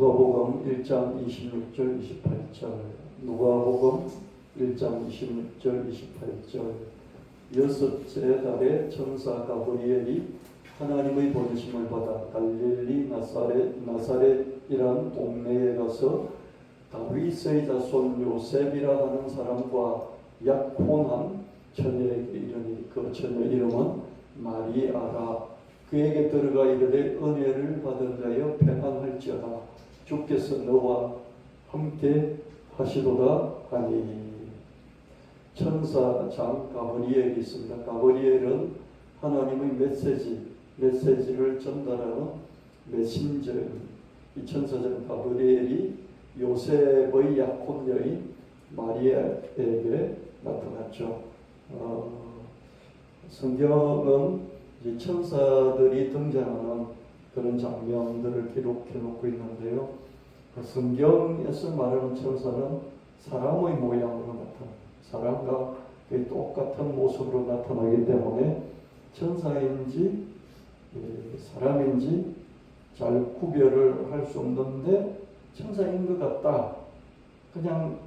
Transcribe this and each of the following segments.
누가복음 1장 26절 28절 누가복음 1장 26절 28절 여섯째 달에 천사 가브리엘이 하나님의 보내심을 받아 갈릴리 나사렛이란 동네에 가서 다윗의 자손 요셉이라 하는 사람과 약혼한 처녀에게 이르니 그 처녀 이름은 마리아라. 그에게 들어가 이르되 은혜를 받은 자여 평안할지어다. 주께서 너와 함께 하시도다 하니. 천사장 가브리엘이 있습니다. 가브리엘은 하나님의 메시지를 전달하는 메신저. 이 천사장 가브리엘이 요셉의 약혼 여인 마리아에게 나타났죠. 성경은 이 천사들이 등장하는 그런 장면들을 기록해 놓고 있는데요. 성경에서 말하는 천사는 사람의 모양으로 나타납니다. 사람과 거의 똑같은 모습으로 나타나기 때문에 천사인지 사람인지 잘 구별을 할 수 없는데 천사인 것 같다. 그냥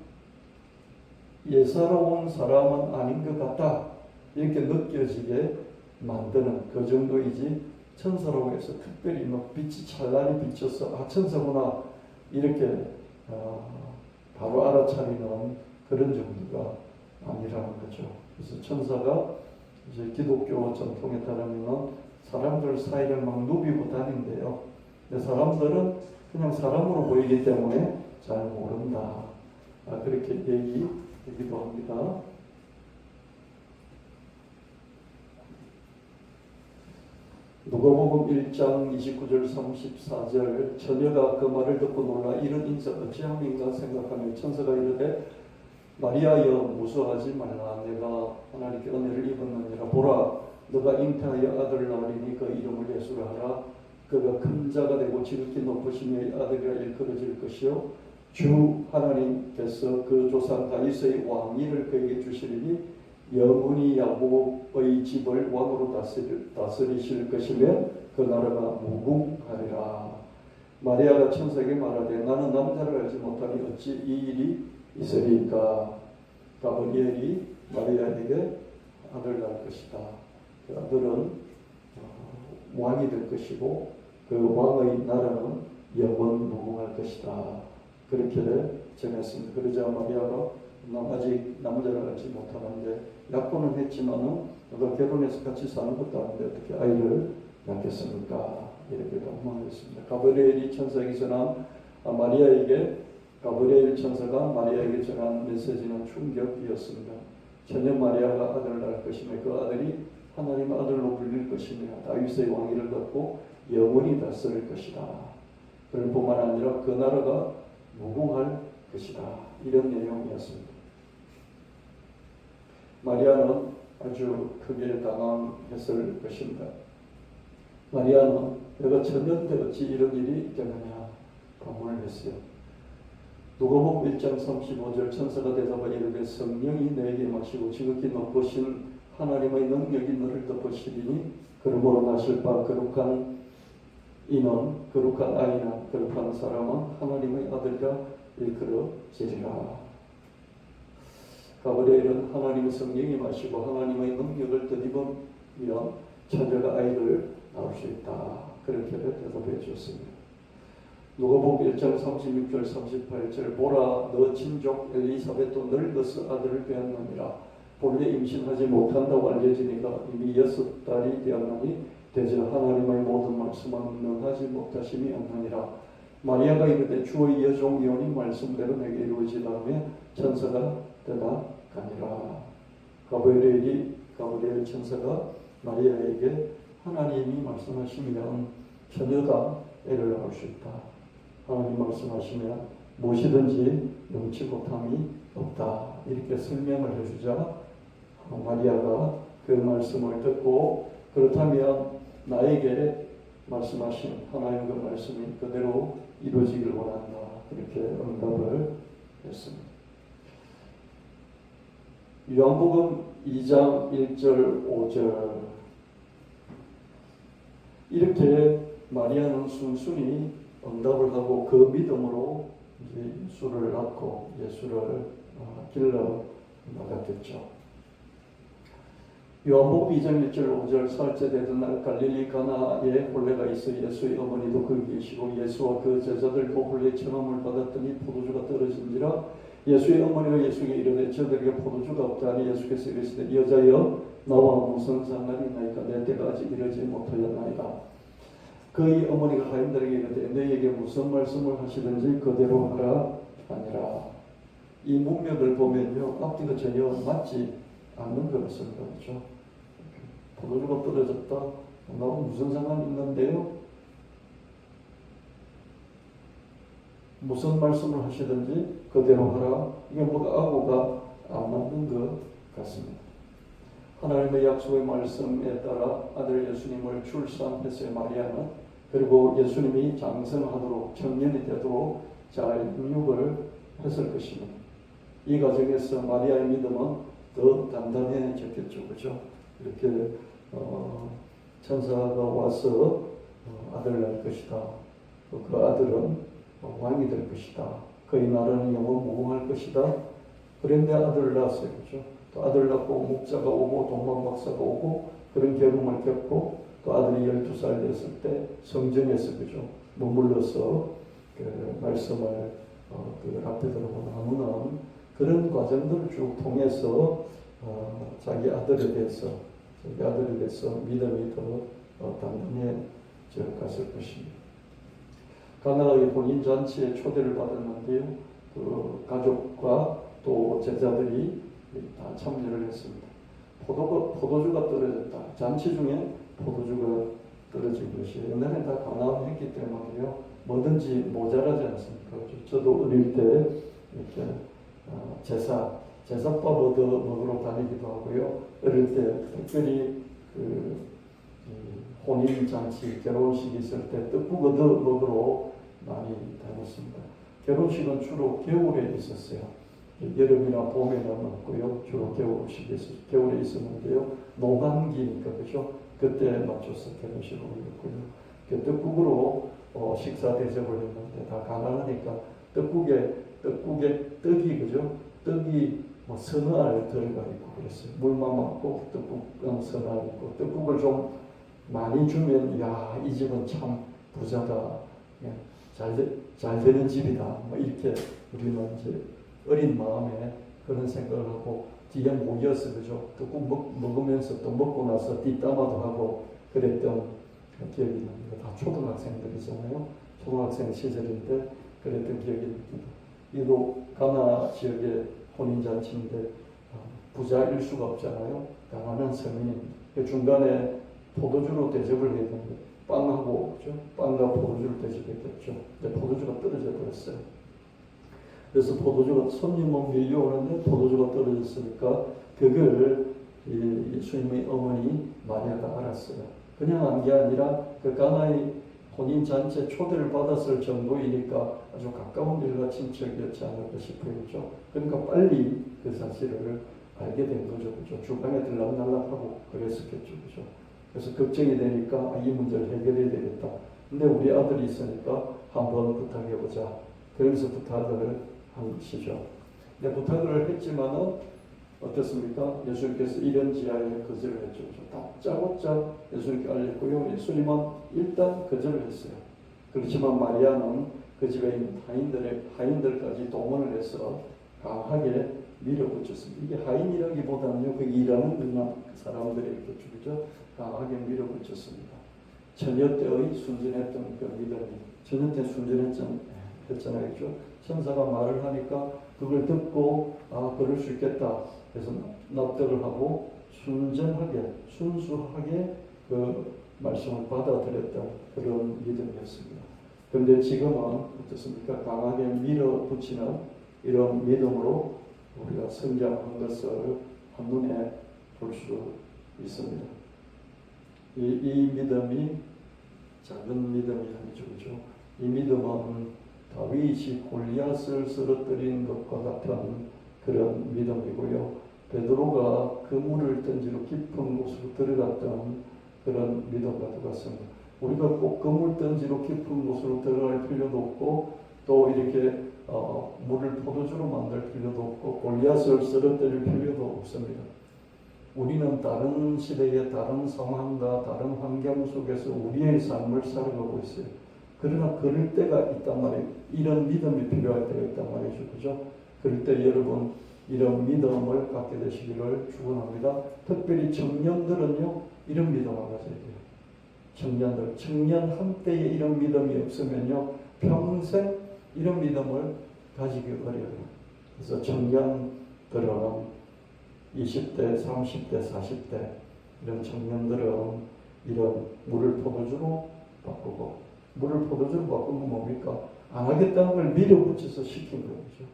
예사로운 사람은 아닌 것 같다. 이렇게 느껴지게 만드는 그 정도이지 천사라고 해서 특별히 빛이 찬란히 비쳐서 천사구나 이렇게 바로 알아차리는 그런 정도가 아니라는 거죠. 그래서 천사가 이제 기독교 전통에 따르면 사람들 사이를 막 누비고 다닌대요. 근데 사람들은 그냥 사람으로 보이기 때문에 잘 모른다. 그렇게 얘기하기도 합니다. 누가복음 1장 29절 34절 처녀가 그 말을 듣고 놀라 이런 인사 어찌함인가 생각하며 천사가 이르되 마리아여 무서워하지 말라. 내가 하나님께 은혜를 입었느니라. 보라 너가 잉태하여 아들을 낳으리니 그 이름을 예수라 하라. 그가 큰 자가 되고 지극히 높으시며 아들이라 일컬어질 것이요 주 하나님께서 그 조상 다윗의 왕위를 그에게 주시리니 영원히 야곱의 집을 왕으로 다스리실 것이며 그 나라가 무궁하리라. 마리아가 천사에게 말하되 나는 남자를 알지 못하니 어찌 이 일이 있으리까. 가브리엘이 마리아에게 아들 낳을 것이다. 그 아들은 왕이 될 것이고 그 왕의 나라는 영원 무궁할 것이다. 그렇게 전했습니다. 그러자 마리아가 아직 남자를 알지 못하는데 약혼은 했지만은 너가 결혼해서 같이 사는 것도 아닌데 어떻게 아이를 낳겠습니까? 이렇게 도망했습니다. 가브리엘이 천사에게 전한 가브리엘 천사가 마리아에게 전한 메시지는 충격이었습니다. 처녀 마리아가 아들을 낳을 것이며 그 아들이 하나님의 아들로 불릴 것이며 다윗의 왕위를 갖고 영원히 다스릴 것이다. 그럴 뿐만 아니라 그 나라가 무궁할 것이다. 이런 내용이었습니다. 마리아는 아주 크게 당황했을 것입니다. 마리아는 내가 처녀인데 어찌 이런 일이 있겠느냐 반문을 했어요. 누가복음 1장 35절 천사가 대답하여 이르되 성령이 너에게 임하시고 지극히 높으신 하나님의 능력이 너를 덮으시리니 그러므로 나실 바 거룩한 아이나 거룩한 사람은 하나님의 아들이라 일컬어지리라. 가브리엘은 하나님의 성령이 마시고 하나님의 능력을 덧입으면 처녀가 아이를 낳을 수 있다. 그렇게 대답해 주었습니다. 누가복음 1장 36절 38절 보라 너 친족 엘리사벳도 늙어서 아들을 배었느니라. 본래 임신하지 못한다고 알려지니까 이미 6달이 되었느니 대저 하나님의 모든 말씀은 능하지 못하심이 없느니라. 마리아가 이르되 주의 여종 요니 말씀대로 내게 이루어지다며 천사가 대답하니라. 가브리엘 천사가 마리아에게 하나님이 말씀하시면 처녀가 애를 낳을 수 있다. 하나님 말씀하시면 무엇이든지 능치 못함이 없다. 이렇게 설명을 해주자 마리아가 그 말씀을 듣고 그렇다면 나에게 말씀하신 하나님의 그 말씀이 그대로 이루어지길 원한다. 그렇게 응답을 했습니다. 요한복음 2장 1절 5절 이렇게 마리아는 순순히 응답을 하고 그 믿음으로 이제 예수를 낳고 예수를 길러 나갔겠죠. 요한복음 2장 1절 5절 사흘째 되던 날 갈릴리 가나에 혼례가 있어 예수의 어머니도 거기 계시고 예수와 그 제자들도 혼례 체험을 받았더니 포도주가 떨어진지라 예수의 어머니가 예수에게 이르되 저들에게 포도주가 없다니 예수께서 이르시되 여자여 나와 무슨 상관이 있나이까 내 때가 아직 이르지 못하였나이다. 그의 어머니가 가인들에게 이르되 너희에게 무슨 말씀을 하시든지 그대로 하라 하니라. 이 문맥을 보면요 앞뒤가 전혀 맞지 않는 것입니다. 그렇죠? 포도주가 떨어졌다. 나와 무슨 상관이 있는데요? 무슨 말씀을 하시든지 그대로 하라. 이게 뭐가 아고가 안 맞는 것 같습니다. 하나님의 약속의 말씀에 따라 아들 예수님을 출산했어요. 마리아는. 그리고 예수님이 장성하도록 청년이 되도록 잘 육을 했을 것입니다. 이 과정에서 마리아의 믿음은 더 단단해졌겠죠. 그렇죠? 이렇게 천사가 와서 아들을 낳을 것이다. 그 아들은 왕이 될 것이다. 그의 나라는 영원 무궁할 것이다. 그런데 아들을 낳았어요. 그렇죠? 또 아들을 낳고 목자가 오고 동방 박사가 오고 그런 경험을 겪고 또 아들이 12살 됐을 때 성전에서 그죠? 머물러서 그 말씀을 그 라피들하고 나누는 그런 과정들을 쭉 통해서 자기 아들에 대해서 믿음이 더 단단해져 갔을 것입니다. 가나의 혼인 잔치에 초대를 받았는데요, 그 가족과 또 제자들이 다 참여를 했습니다. 포도주가 떨어졌다. 잔치 중에 포도주가 떨어진 것이 옛날에 다 가난했기 때문에요, 뭐든지 모자라지 않습니까? 저도 어릴 때 이렇게 제사밥 얻어 먹으러 다니기도 하고요. 어릴 때 특별히 그 혼인 잔치, 결혼식이 있을 때 떡국 얻어 먹으러 많이 다녔습니다. 결혼식은 주로 겨울에 있었어요. 여름이나 봄에는 없고요. 주로 겨울에 있었는데요. 노감기니까 그죠? 그때 맞춰서 결혼식을 올렸고요. 떡국으로 식사 대접을 했는데 다 가난하니까 떡국에 떡이 그죠? 떡이 뭐 서너 알 들어가 있고 그랬어요. 물만 먹고 떡국 서너 알 있고 떡국을 좀 많이 주면 이 집은 참 부자다. 잘 되는 집이다. 뭐 이렇게 우리는 이제 어린 마음에 그런 생각을 하고 뒤에 모여서 그죠? 떡국 먹으면서 또 먹고 나서 뒷담화도 하고 그랬던 기억이 납니다. 다 초등학생들이잖아요. 초등학생 시절인데 그랬던 기억이 납니다. 이도 가나 지역의 혼인잔치인데 부자일 수가 없잖아요. 가난한 서민입니다. 그 중간에 포도주로 대접을 해야 되는데 빵하고 그죠? 빵과 포도주를 대접했겠죠. 근데 포도주가 떨어져 버렸어요. 그래서 포도주가 손님은 밀려오는데 포도주가 떨어졌으니까 그걸 예수님의 어머니 마리아가 알았어요. 그냥 안 게 아니라 그 가나의 혼인 잔치에 초대를 받았을 정도이니까 아주 가까운 일과 친척이었지 않을까 싶어요. 그렇죠? 그러니까 빨리 그 사실을 알게 된 거죠. 그렇죠? 주방에 들락날락하고 그랬었겠죠. 그렇죠? 그래서 걱정이 되니까 이 문제를 해결해야 되겠다. 근데 우리 아들이 있으니까 한번 부탁해보자. 그러면서 부탁을 한 것이죠. 근데 부탁을 했지만은 어떻습니까? 예수님께서 이런 지하에 거절을 했죠. 다짜고짜 예수님께 알렸고요. 예수님은 일단 거절을 했어요. 그렇지만 마리아는 그 집에 있는 하인들까지 동원을 해서 강하게 밀어붙였습니다. 이게 하인이라기보다는요, 그 일하는 사람들에게 그죠? 강하게 밀어붙였습니다. 처녀 때의 순전했던 그 믿음이, 처녀 때 순전했잖아요. 그죠? 천사가 말을 하니까 그걸 듣고 그럴 수 있겠다. 그래서 납득을 하고 순수하게 그 말씀을 받아들였던 그런 믿음이었습니다. 그런데 지금은 어떻습니까? 강하게 밀어붙이는 이런 믿음으로 우리가 성장한 것을 한눈에 볼 수 있습니다. 이 믿음이 작은 믿음이 아니죠. 그죠? 이 믿음은 다윗이 골리앗을 쓰러뜨린 것과 같은 그런 믿음이고요. 베드로가 그물을 던지러 깊은 곳으로 들어갔던 그런 믿음과 똑같습니다. 우리가 꼭 그물던지로 깊은 곳으로 들어갈 필요도 없고 또 이렇게 물을 포도주로 만들 필요도 없고 골리앗을 쓰러뜨릴 필요도 없습니다. 우리는 다른 시대의 다른 상황과 다른 환경 속에서 우리의 삶을 살아가고 있어요. 그러나 그럴 때가 있단 말이에요. 이런 믿음이 필요할 때가 있단 말이죠. 그죠? 그럴 때 여러분 이런 믿음을 갖게 되시기를 축원합니다. 특별히 청년들은요 이런 믿음을 가져야 돼요. 청년 한때에 이런 믿음이 없으면요 평생 이런 믿음을 가지기 어려워요. 그래서 청년들은 20대, 30대, 40대 이런 청년들은 이런 물을 포도주로 바꾸고 물을 포도주로 바꾼 건 뭡니까? 안 하겠다는 걸 밀어붙여서 시킨 거죠.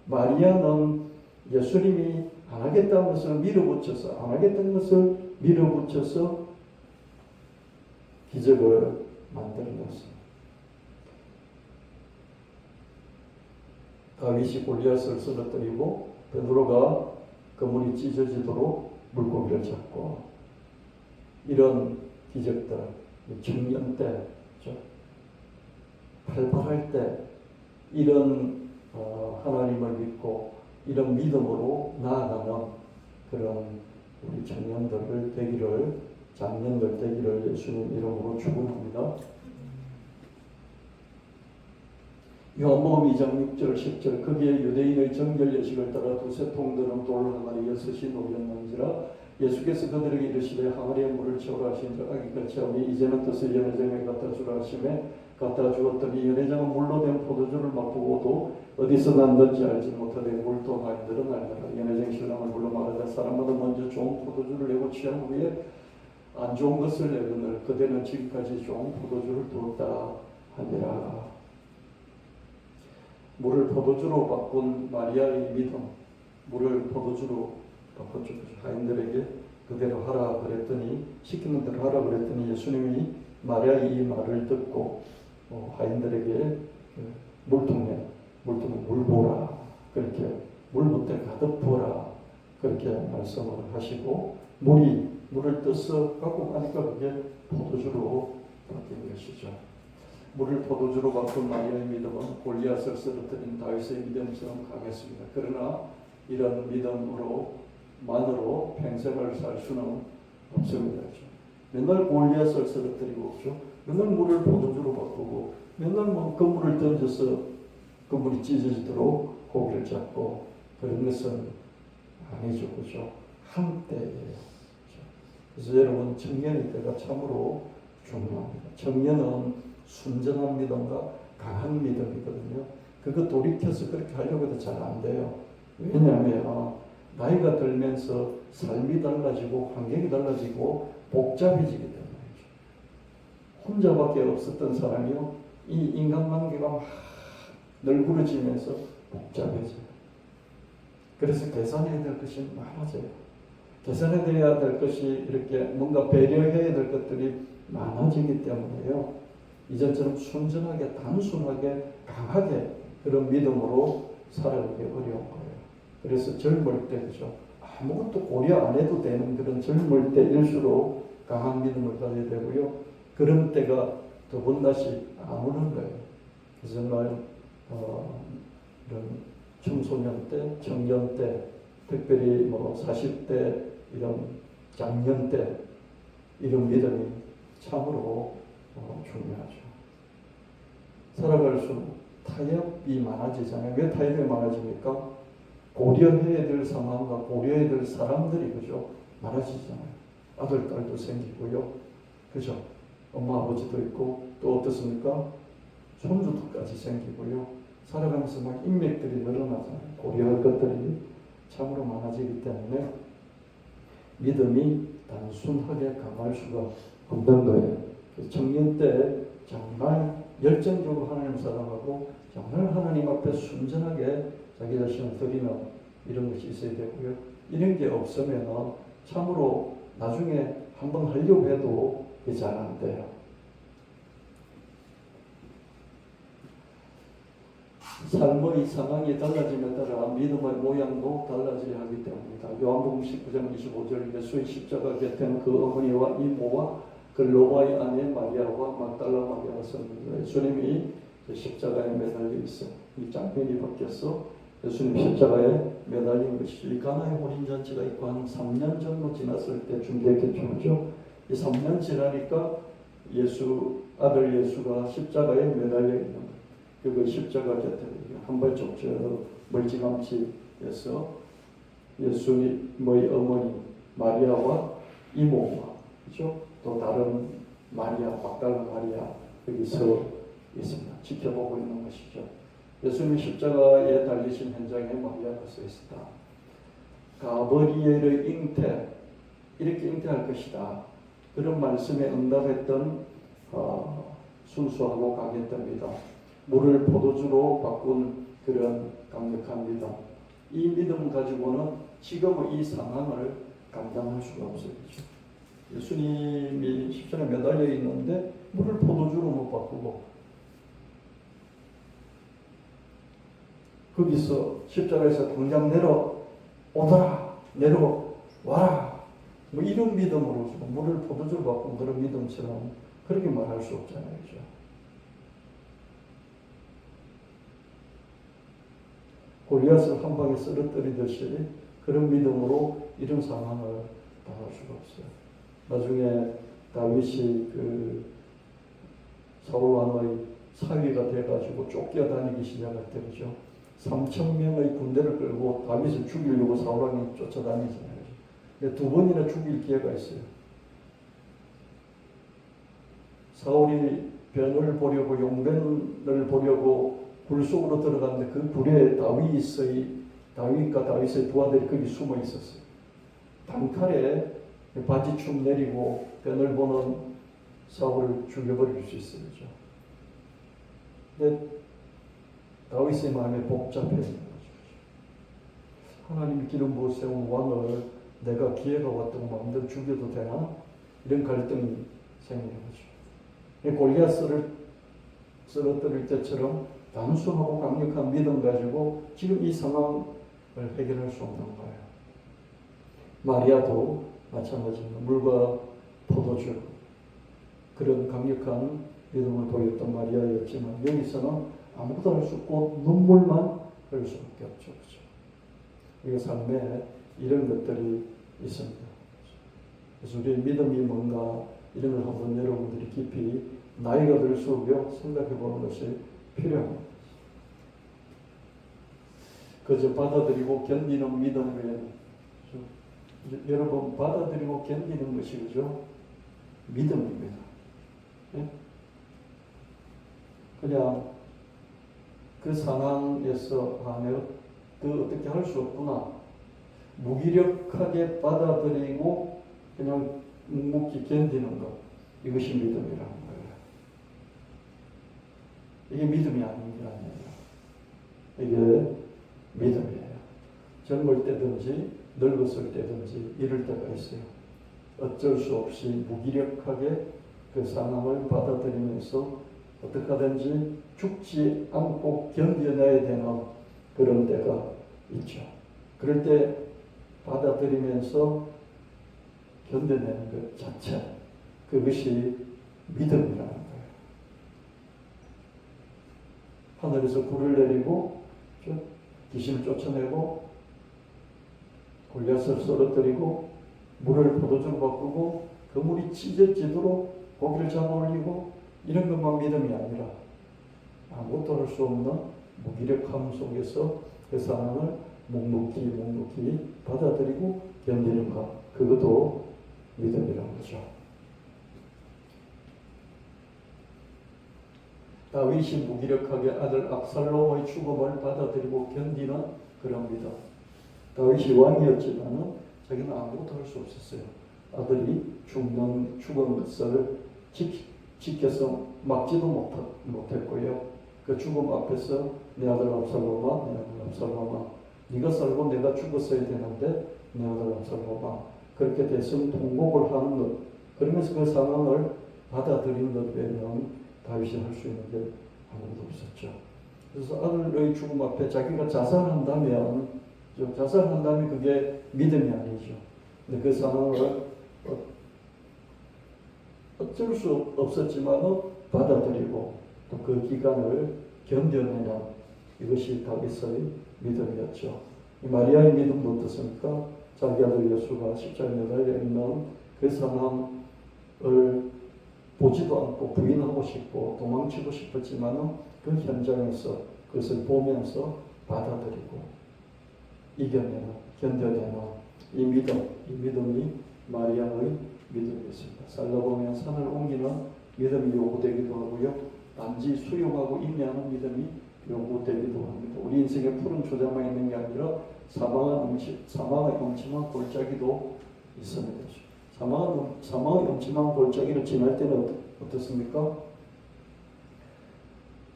마리아는 예수님이 안 하겠다는 것을 밀어붙여서 안 하겠다는 것을 밀어붙여서 기적을 만들어냈어요. 다윗이 골리앗을 쓰러뜨리고 베드로가 그물이 찢어지도록 물고기를 잡고 이런 기적들 청년 때 활발할 때 이런 하나님을 믿고 이런 믿음으로 나아가는 그런 우리 청년들 되기를 장년들 되기를 예수님 이름으로 축원합니다. 요한복음 2장 6절 10절 거기에 유대인의 정결 예식을 따라 두세 통들은 돌 항아리에 섯이 놓였는지라 예수께서 그들에게 이르시되 항아리에 물을 채우라 하신즉 아기같이 하니 이제는 뜻을 연회장에 갖다 주라 하시매 갖다 주었더니 연회장은 물로 된 포도주를 맛보고도 어디서 났는지 알지 못하되 물도 마인들은 알더라. 연회장 신랑을 불러 말하되 사람마다 먼저 좋은 포도주를 내고 취한 후에 안 좋은 것을 내거늘 그대는 지금까지 좋은 포도주를 두었다 하니라. 물을 포도주로 바꾼 마리아의 믿음, 물을 포도주로 바꿨죠. 하인들에게 그대로 하라 그랬더니 시키는 대로 하라 그랬더니 예수님이 마리아의 이 말을 듣고 하인들에게 물통에 물 부어라 그렇게 물부터 가득 부어라 그렇게 말씀을 하시고 물을 떠서 갖고 가니까 그게 포도주로 바뀐 것이죠. 물을 포도주로 바꾼 마리아의 믿음은 골리앗을 쓰러뜨린 다윗의 믿음처럼 강했습니다. 그러나 이런 믿음으로만으로 평생을 살 수는 없습니다. 맨날 골리앗을 쓰러뜨리고 맨날 물을 포도주로 바꾸고 맨날 그물을 던져서 그물이 찢어지도록 고기를 잡고 그런 것은 아니죠. 그죠? 한때예요. 그래서 여러분 청년의 때가 참으로 중요합니다. 청년은 순전한 믿음과 강한 믿음이거든요. 그거 돌이켜서 그렇게 하려고 해도 잘 안 돼요. 왜냐하면 나이가 들면서 삶이 달라지고 환경이 달라지고 복잡해지기 때문이죠. 혼자밖에 없었던 사람이요. 이 인간관계가 막 널브러지면서 복잡해져요. 그래서 계산해야 될 것이 많아져요. 계산해야 될 것이 이렇게 뭔가 배려해야 될 것들이 많아지기 때문에요. 이전처럼 순전하게 단순하게 강하게 그런 믿음으로 살아가기 어려운 거예요. 그래서 젊을 때 그죠? 아무것도 고려 안 해도 되는 그런 젊을 때일수록 강한 믿음을 가져야 되고요. 그런 때가 더군다시 안 오는 거예요. 그래서 정말 이런 청소년 때, 청년 때, 특별히 40대 이런 장년 때 이런 믿음이 참으로 중요하죠. 살아갈수록 타협이 많아지잖아요. 왜 타협이 많아집니까? 고려해야 될 상황과 고려해야 될 사람들이 그죠? 많아지잖아요. 아들, 딸도 생기고요. 그죠? 엄마, 아버지도 있고 또 어떻습니까? 손주들까지 생기고요. 살아가면서 막 인맥들이 늘어나잖아요. 고려할 것들이 참으로 많아지기 때문에 믿음이 단순하게 강할 수가 없는 거예요. 청년 때 정말 열정적으로 하나님 사랑하고 정말 하나님 앞에 순전하게 자기 자신을 드리는 이런 것이 있어야 되고요. 이런 게 없으면 참으로 나중에 한번 하려고 해도 잘 안 돼요. 삶의 상황이 달라짐에 따라 믿음의 모양도 달라져야 하기 때문입니다. 요한복음 19장 25절 예수의 십자가 곁에는 그 어머니와 이모와 글로바의 아내 마리아와 막달라 마리아가 섰는데 예수님이 십자가에 매달려 있어. 이 장면이 바뀌어서 예수님 십자가에 매달린 것이죠. 이 가나의 혼인잔치가 있고 한 3년 정도 지났을 때 준비했겠죠. 이 3년 지나니까 아들 예수가 십자가에 매달려 있는 거예요. 그 십자가 곁에 한 발짝 저 멀찌감치해서 예수님의 어머니 마리아와 이모와 그죠? 또 다른 마리아, 막달라 마리아 여기 서 있습니다. 지켜보고 있는 것이죠. 예수님 십자가에 달리신 현장에 마리아가 서 있었다. 가브리엘의 잉태, 이렇게 잉태할 것이다. 그런 말씀에 응답했던 순수하고 강했던 믿음, 물을 포도주로 바꾼 그런 강력한 믿음, 이 믿음 가지고는 지금의 이 상황을 감당할 수가 없어요. 예수님이 십자가에 매달려 있는데 물을 포도주로 못 바꾸고 거기서 십자가에서 당장 내려와라 뭐 이런 믿음으로 물을 포도주로 바꾼 그런 믿음처럼 그렇게 말할 수 없잖아요. 그죠? 골리앗을 한 방에 쓰러뜨리듯이 그런 믿음으로 이런 상황을 당할 수가 없어요. 나중에 다윗이 사울 왕의 사위가 돼가지고 쫓겨다니기 시작할 때 그죠? 3,000명의 군대를 끌고 다윗을 죽이려고 사울 왕이 쫓아다니잖아요. 근데 2번이나 죽일 기회가 있어요. 사울이 변을 보려고 용변을 보려고 굴 속으로 들어갔는데 그 굴에 다윗과 다윗의 두 아들이 거기 숨어 있었어요. 단칼에 바지춤 내리고 변을 보는 사울을 죽여버릴 수 있어요. 그렇죠? 근데 다윗의 마음에 복잡해 있는 거죠. 하나님이 기름 부어 세운 왕을 내가 기회가 왔다고 마음대로 죽여도 되나? 이런 갈등이 생기는 거죠. 골리앗을 쓰러뜨릴 때처럼 단순하고 강력한 믿음 가지고 지금 이 상황을 해결할 수 없는 거예요. 마리아도 마찬가지입니다. 물과 포도주 그런 강력한 믿음을 보였던 마리아였지만 여기서는 아무것도 할 수 없고 눈물만 흘릴 수밖에 없죠. 그렇죠? 이 삶에 이런 것들이 있습니다. 그래서 우리의 믿음이 뭔가 이런 걸 한번 여러분들이 깊이 나이가 들수록 생각해 보는 것이 필요합니다. 그저 받아들이고 견디는 믿음 외에는 여러분 받아들이고 견디는 것이 그죠? 믿음입니다. 예? 그냥 그 상황에서 내가 어떻게 할 수 없구나 무기력하게 받아들이고 그냥 묵묵히 견디는 것 이것이 믿음이라는 거예요. 이게 믿음이 아닌 게 아니에요. 이게 믿음이에요. 젊을 때든지 늙었을 때든지 이럴 때가 있어요. 어쩔 수 없이 무기력하게 그 상황을 받아들이면서 어떻게 하든지 죽지 않고 견뎌내야 되는 그런 때가 있죠. 그럴 때 받아들이면서 견뎌내는 것 자체 그것이 믿음이라는 거예요. 하늘에서 불을 내리고 귀신을 쫓아내고 골리앗을 쓰러뜨리고 물을 포도주로 바꾸고 그 물이 찢어지도록 고기를 잡아 올리고 이런 것만 믿음이 아니라 아무것도 할 수 없는 무기력함 속에서 그 상황을 묵묵히 받아들이고 견디는 것 그것도 믿음이라는 거죠. 다윗이 무기력하게 아들 압살롬의 죽음을 받아들이고 견디는 그런 믿음. 다윗이 왕이었지만은 자기는 아무것도 할 수 없었어요. 아들이 죽은 것을 지켜서 막지도 못했고요. 그 죽음 앞에서 내 아들 압살롬아, 네가 살고 내가 죽었어야 되는데 내 아들 압살롬아, 그렇게 대성 통곡을 하는 것, 그러면서 그 상황을 받아들이는 것 외에는 다윗이 할 수 있는 게 아무것도 없었죠. 그래서 아들의 죽음 앞에 자기가 자살한다면 그게 믿음이 아니죠. 근데 그 상황을 어쩔 수 없었지만 받아들이고 또 그 기간을 견뎌내는 이것이 다윗의 믿음이었죠. 이 마리아의 믿음도 어떻습니까? 자기 아들 예수가 십자가에 매달려 있는 그 상황을 보지도 않고 부인하고 싶고 도망치고 싶었지만 그 현장에서 그것을 보면서 받아들이고 이겨내는, 견뎌내는 이 믿음이 마리아의 믿음이었습니다. 살다 보면 산을 옮기는 믿음이 요구되기도 하고요. 단지 수용하고 인내하는 믿음이 요구되기도 합니다. 우리 인생에 푸른 초장만 있는 게 아니라 사망의 엄침한 골짜기도 있습니다. 사망의 엄침한 골짜기를 지날 때는 어떻습니까?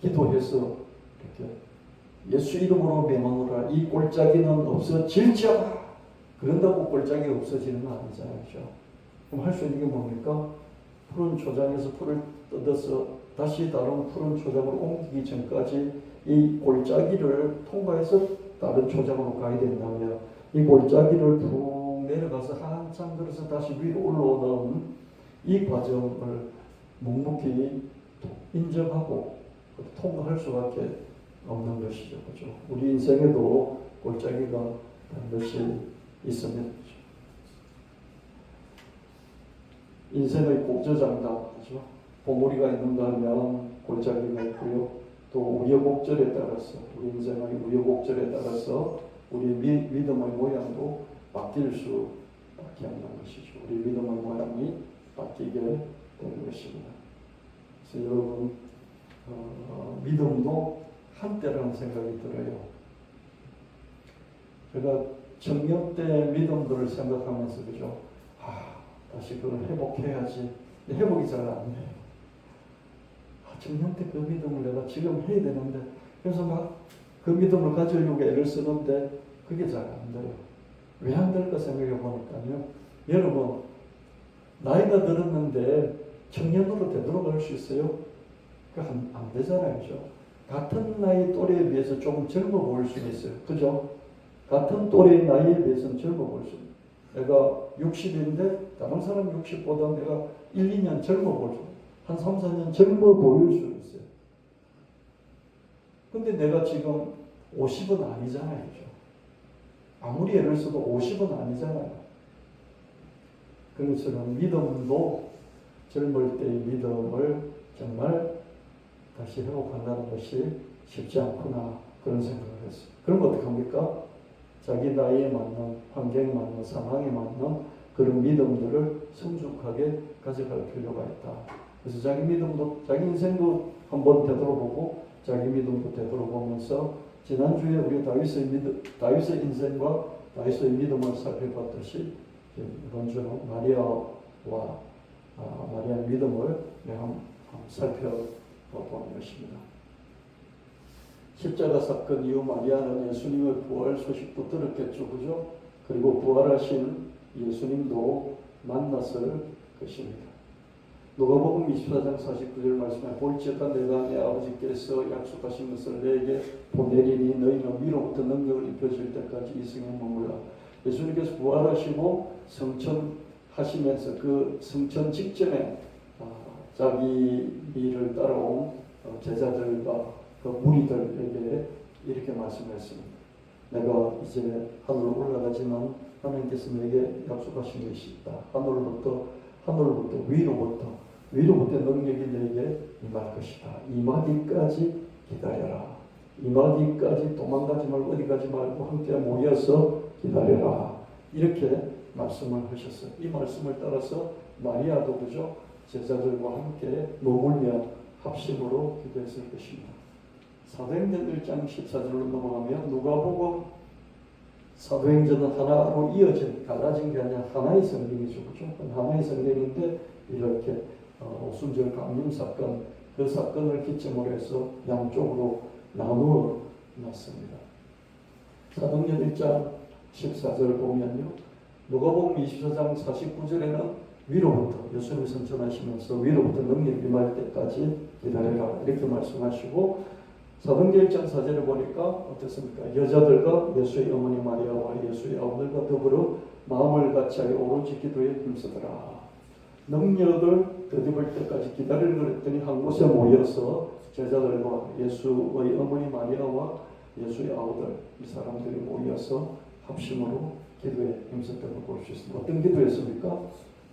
기도해서 이렇게 예수 이름으로 명하노라 이 골짜기는 없어질지어다. 그런다고 골짜기가 없어지는 건 아니잖아요. 그럼 할 수 있는 게 뭡니까? 푸른 초장에서 풀을 뜯어서 다시 다른 푸른 초장으로 옮기기 전까지 이 골짜기를 통과해서 다른 초장으로 가야 된다면 이 골짜기를 푹 내려가서 한참 걸어서 다시 위로 올라오는 이 과정을 묵묵히 인정하고 통과할 수밖에 없는 것이죠. 그렇죠? 우리 인생에도 골짜기가 반드시 있으면 인생의 곡저장다. 그렇죠? 봉우리가 있는가 하면 골짜기가 있고요. 또 우여곡절에 따라서 우리 인생의 우여곡절에 따라서 우리 믿음의 모양도 바뀔 수밖에 없는 것이죠. 우리 믿음의 모양이 바뀌게 되는 것입니다. 그래서 여러분 믿음도 한때라는 생각이 들어요. 제가 청년 때 믿음들을 생각하면서 그죠? 다시 그걸 회복해야지. 회복이 잘 안 돼요. 청년 때 그 믿음을 내가 지금 해야 되는데 그래서 막 그 믿음을 가지려고 애를 쓰는데 그게 잘 안 돼요. 왜 안 될까 생각해 보니까요. 여러분 나이가 들었는데 청년으로 되돌아갈 수 있어요? 안 되잖아요. 그죠? 같은 나이 또래에 비해서 조금 젊어 보일 수 있어요. 그죠? 같은 또래의 나이에 비해서는 젊어 보일 수 있어요. 내가 60인데 다른 사람 60보다 내가 1, 2년 젊어 보일 수 있어요. 한 3, 4년 젊어 보일 수 있어요. 근데 내가 지금 50은 아니잖아요. 그죠? 아무리 애를 써도 50은 아니잖아요. 그것처럼 믿음도 젊을 때의 믿음을 정말 다시 회복한다는 것이 쉽지 않구나 그런 생각을 했어요. 그럼 어떻게 합니까? 자기 나이에 맞는 환경에 맞는 상황에 맞는 그런 믿음들을 성숙하게 가져갈 필요가 있다. 그래서 자기 믿음도 자기 인생도 한번 되돌아보고 자기 믿음도 되돌아보면서 지난주에 우리 다윗의 인생과 다윗의 믿음을 살펴봤듯이 이번 주는 마리아의 믿음을 한번 살펴보는 것입니다. 십자가 사건 이후 마리아는 예수님의 부활 소식도 들었겠죠. 그죠? 그리고 부활하신 예수님도 만났을 것입니다. 누가복음 24장 49절 말씀에 볼지어다 내가 내 아버지께서 약속하신 것을 내게 보내리니 너희는 위로부터 능력을 입혀질 때까지 이 성에 머물라. 예수님께서 부활하시고 성천하시면서 그 성천 직전에 자기 일을 따라온 제자들과 그 무리들에게 이렇게 말씀했습니다. 내가 이제 하늘로 올라가지만 하나님께서 내게 약속하신 것이 있다. 하늘로부터 위로부터 능력이 내게 임할 것이다. 임하기까지 기다려라. 임하기까지 도망가지 말고 어디 가지 말고 함께 모여서 기다려라. 이렇게 말씀을 하셨어요. 이 말씀을 따라서 마리아도 그죠? 제자들과 함께 머물며 합심으로 기도했을 것입니다. 사도행전 1장 14절로 넘어가면 누가복음 사도행전은 하나로 이어진 갈라진 게 아니라 하나의 성경이죠. 그죠? 하나의 성경인데 이렇게 오순절 강림 사건 그 사건을 기점으로 해서 양쪽으로 나누어 놨습니다. 사도행전 1장 14절 보면요. 누가복음 24장 49절에는 위로부터 예수님이 선천하시면서 위로부터 능력이 임할 때까지 기다려라 이렇게 말씀하시고 사도행전 1장 4절을 보니까 어떻습니까? 여자들과 예수의 어머니 마리아와 예수의 아버들과 더불어 마음을 같이하여 오로지 기도에 힘쓰더라. 능력을 더듬을 때까지 기다리려 그랬더니 한 곳에 모여서 제자들과 예수의 어머니 마리아와 예수의 아우들 이 사람들이 모여서 합심으로 기도에 힘썼다고 볼 수 있습니다. 어떤 기도였습니까?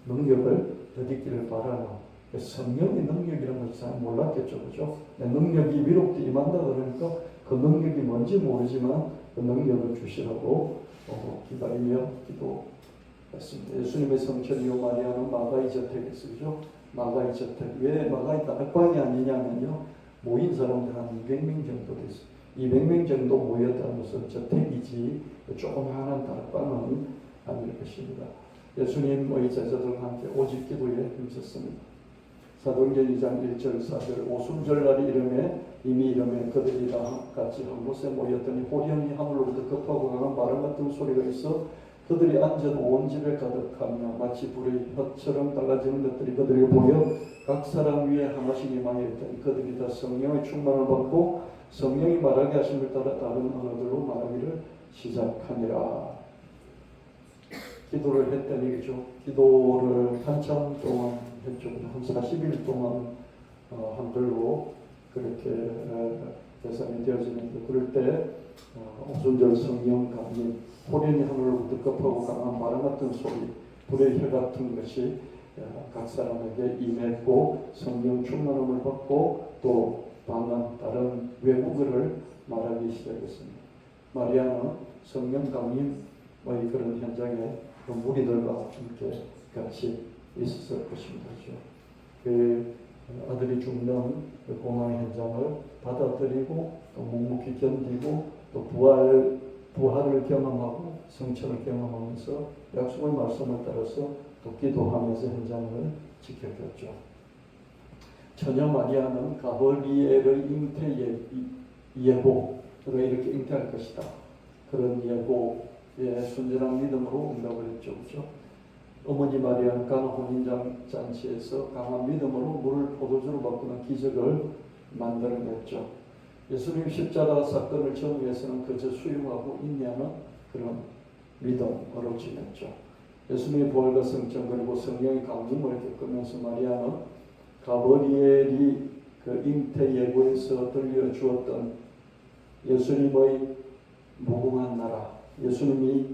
능력을 더디기를 바라나. 성령의 능력이라는 것을 잘 몰랐겠죠, 그죠? 능력이 위롭도 임한다 그러니까 그 능력이 뭔지 모르지만 그 능력을 주시라고 기다리며 기도했습니다. 예수님의 성천이요 마리아는 마가의 저택에서, 그죠? 마가의 저택. 왜 마가의 다락방이 아니냐면요, 모인 사람들 한 200명 정도 됐어요. 200명 정도 모였다는 것은 저택이지 조그마한 다락방은 아닐 것입니다. 예수님의 제자들과 함께 오직 기도에 힘썼습니다. 사도행전 2장 1절 4절 오순절날이 이름에 이미 이름에 그들이 다 같이 한 곳에 모였더니 호련히 하늘로부터 급하고 강한 바람 같은 소리가 있어 그들이 앉은 온 집에 가득하며 마치 불의 혀처럼 달라지는 것들이 그들에게 보여 각 사람 위에 하나씩 임하여 있더니 그들이 다 성령의 충만을 받고 성령이 말하게 하심을 따라 다른 언어들로 말하기를 시작하니라. 기도를 했더니, 그죠? 기도를 한참 동안 했죠. 한 40일 동안 한글로 그렇게 대상이 되어지는데, 그럴 때 오순절 성령 감림, 호련히 하늘로부터 급하고 강한 바람 같은 소리, 불의 혈 같은 것이 각 사람에게 임했고 성령 충만함을 받고 또 방언 다른 외국어를 말하기 시작했습니다. 마리아는 성령 감림의 그런 현장에 그 무리들과 함께 같이 있었을 것입니다. 그 아들이 죽는 그 고난 현장을 받아들이고 또 묵묵히 견디고 또 부활을 경험하고 성천을 경험하면서 약속의 말씀을 따라서 또 기도하면서 현장을 지켜줬죠. 처녀 마리아는 가버리엘의 잉태 예보로 이렇게 잉태할 것이다. 그런 예보에 순전한 믿음으로 응답을 했죠. 그렇죠? 어머니 마리아는 가나 혼인잔치에서 강한 믿음으로 물을 포도주로 바꾸는 기적을 만들어냈죠. 예수님 십자가 사건을 전후에서는 그저 수용하고 인내하는 그런 믿음으로 지냈죠. 예수님의 부활과 성천 그리고 성령의 강림을 겪으면서 마리아는 가버리엘이 그 잉태 예고에서 들려주었던 예수님의 무궁한 나라, 예수님이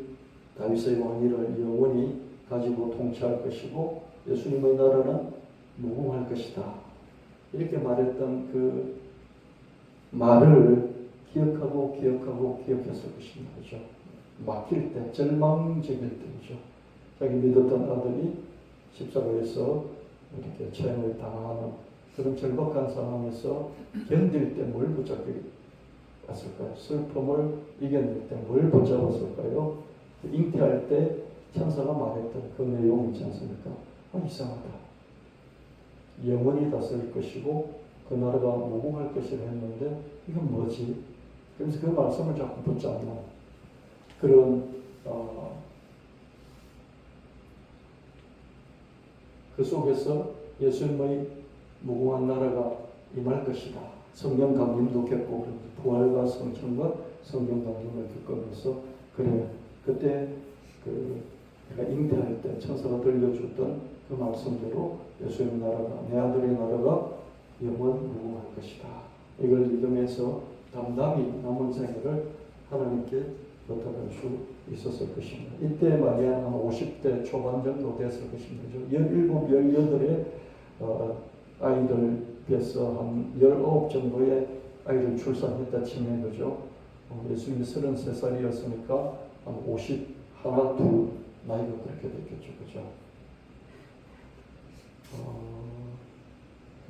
다윗의 왕위를 영원히 가지고 통치할 것이고 예수님의 나라는 무궁할 것이다. 이렇게 말했던 그 말을 기억했을 것입니다. 그렇죠? 막힐 때, 절망적일 때죠. 자기 믿었던 아들이 십자가에서 이렇게 체험을 당하는 그런 절박한 상황에서 견딜 때 뭘 붙잡게 갔을까요? 슬픔을 이겨낼 때 뭘 붙잡았을까요? 잉태할 때 천사가 말했던 그 내용 있지 않습니까? 이상하다. 영원히 다스릴 것이고 그 나라가 무궁할 것이라 했는데 이건 뭐지? 그래서 그 말씀을 자꾸 붙잡는 그런 그 속에서 예수님의 무궁한 나라가 임할 것이다. 성령 감림도 겪고 부활과 성천과 성령 감림을 겪으면서 그래 그때 내가 잉태할 때 천사가 들려줬던 그 말씀대로 예수님의 나라가 내 아들의 나라가 영원 무궁할 것이다. 이걸 믿으면서 담담히 남은 생애를 하나님께 부탁할 수 있었을 것입니다. 이때 마리아는 한 50대 초반 정도 됐을 것입니다. 17, 18의 아이들 비해서 한 19 정도의 아이를 출산했다 치면 그죠. 예수님이 33살이었으니까 한 50, 하나, 둘 나이가 그렇게 됐겠죠. 그죠.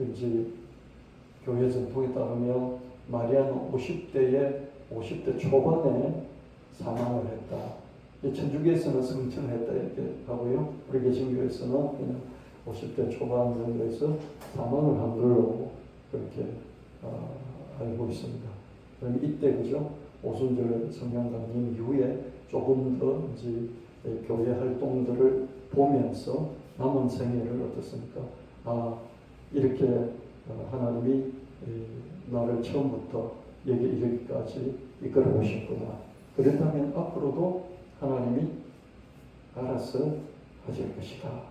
이제 교회 전통에 따르면 마리아는 50대 초반에 사망을 했다. 천주교에서는 성천을 했다 이렇게 하고요. 우리 개신교에서는 그냥 50대 초반 정도에서 사망을 한 걸로 그렇게 알고 있습니다. 그럼 이때 그죠? 오순절 성령 강림 이후에 조금 더 이제 교회 활동들을 보면서 남은 생애를 어떻습니까? 이렇게 하나님이 나를 처음부터 여기 이르기까지 이끌어 오셨구나. 그렇다면 앞으로도 하나님이 알아서 하실 것이다.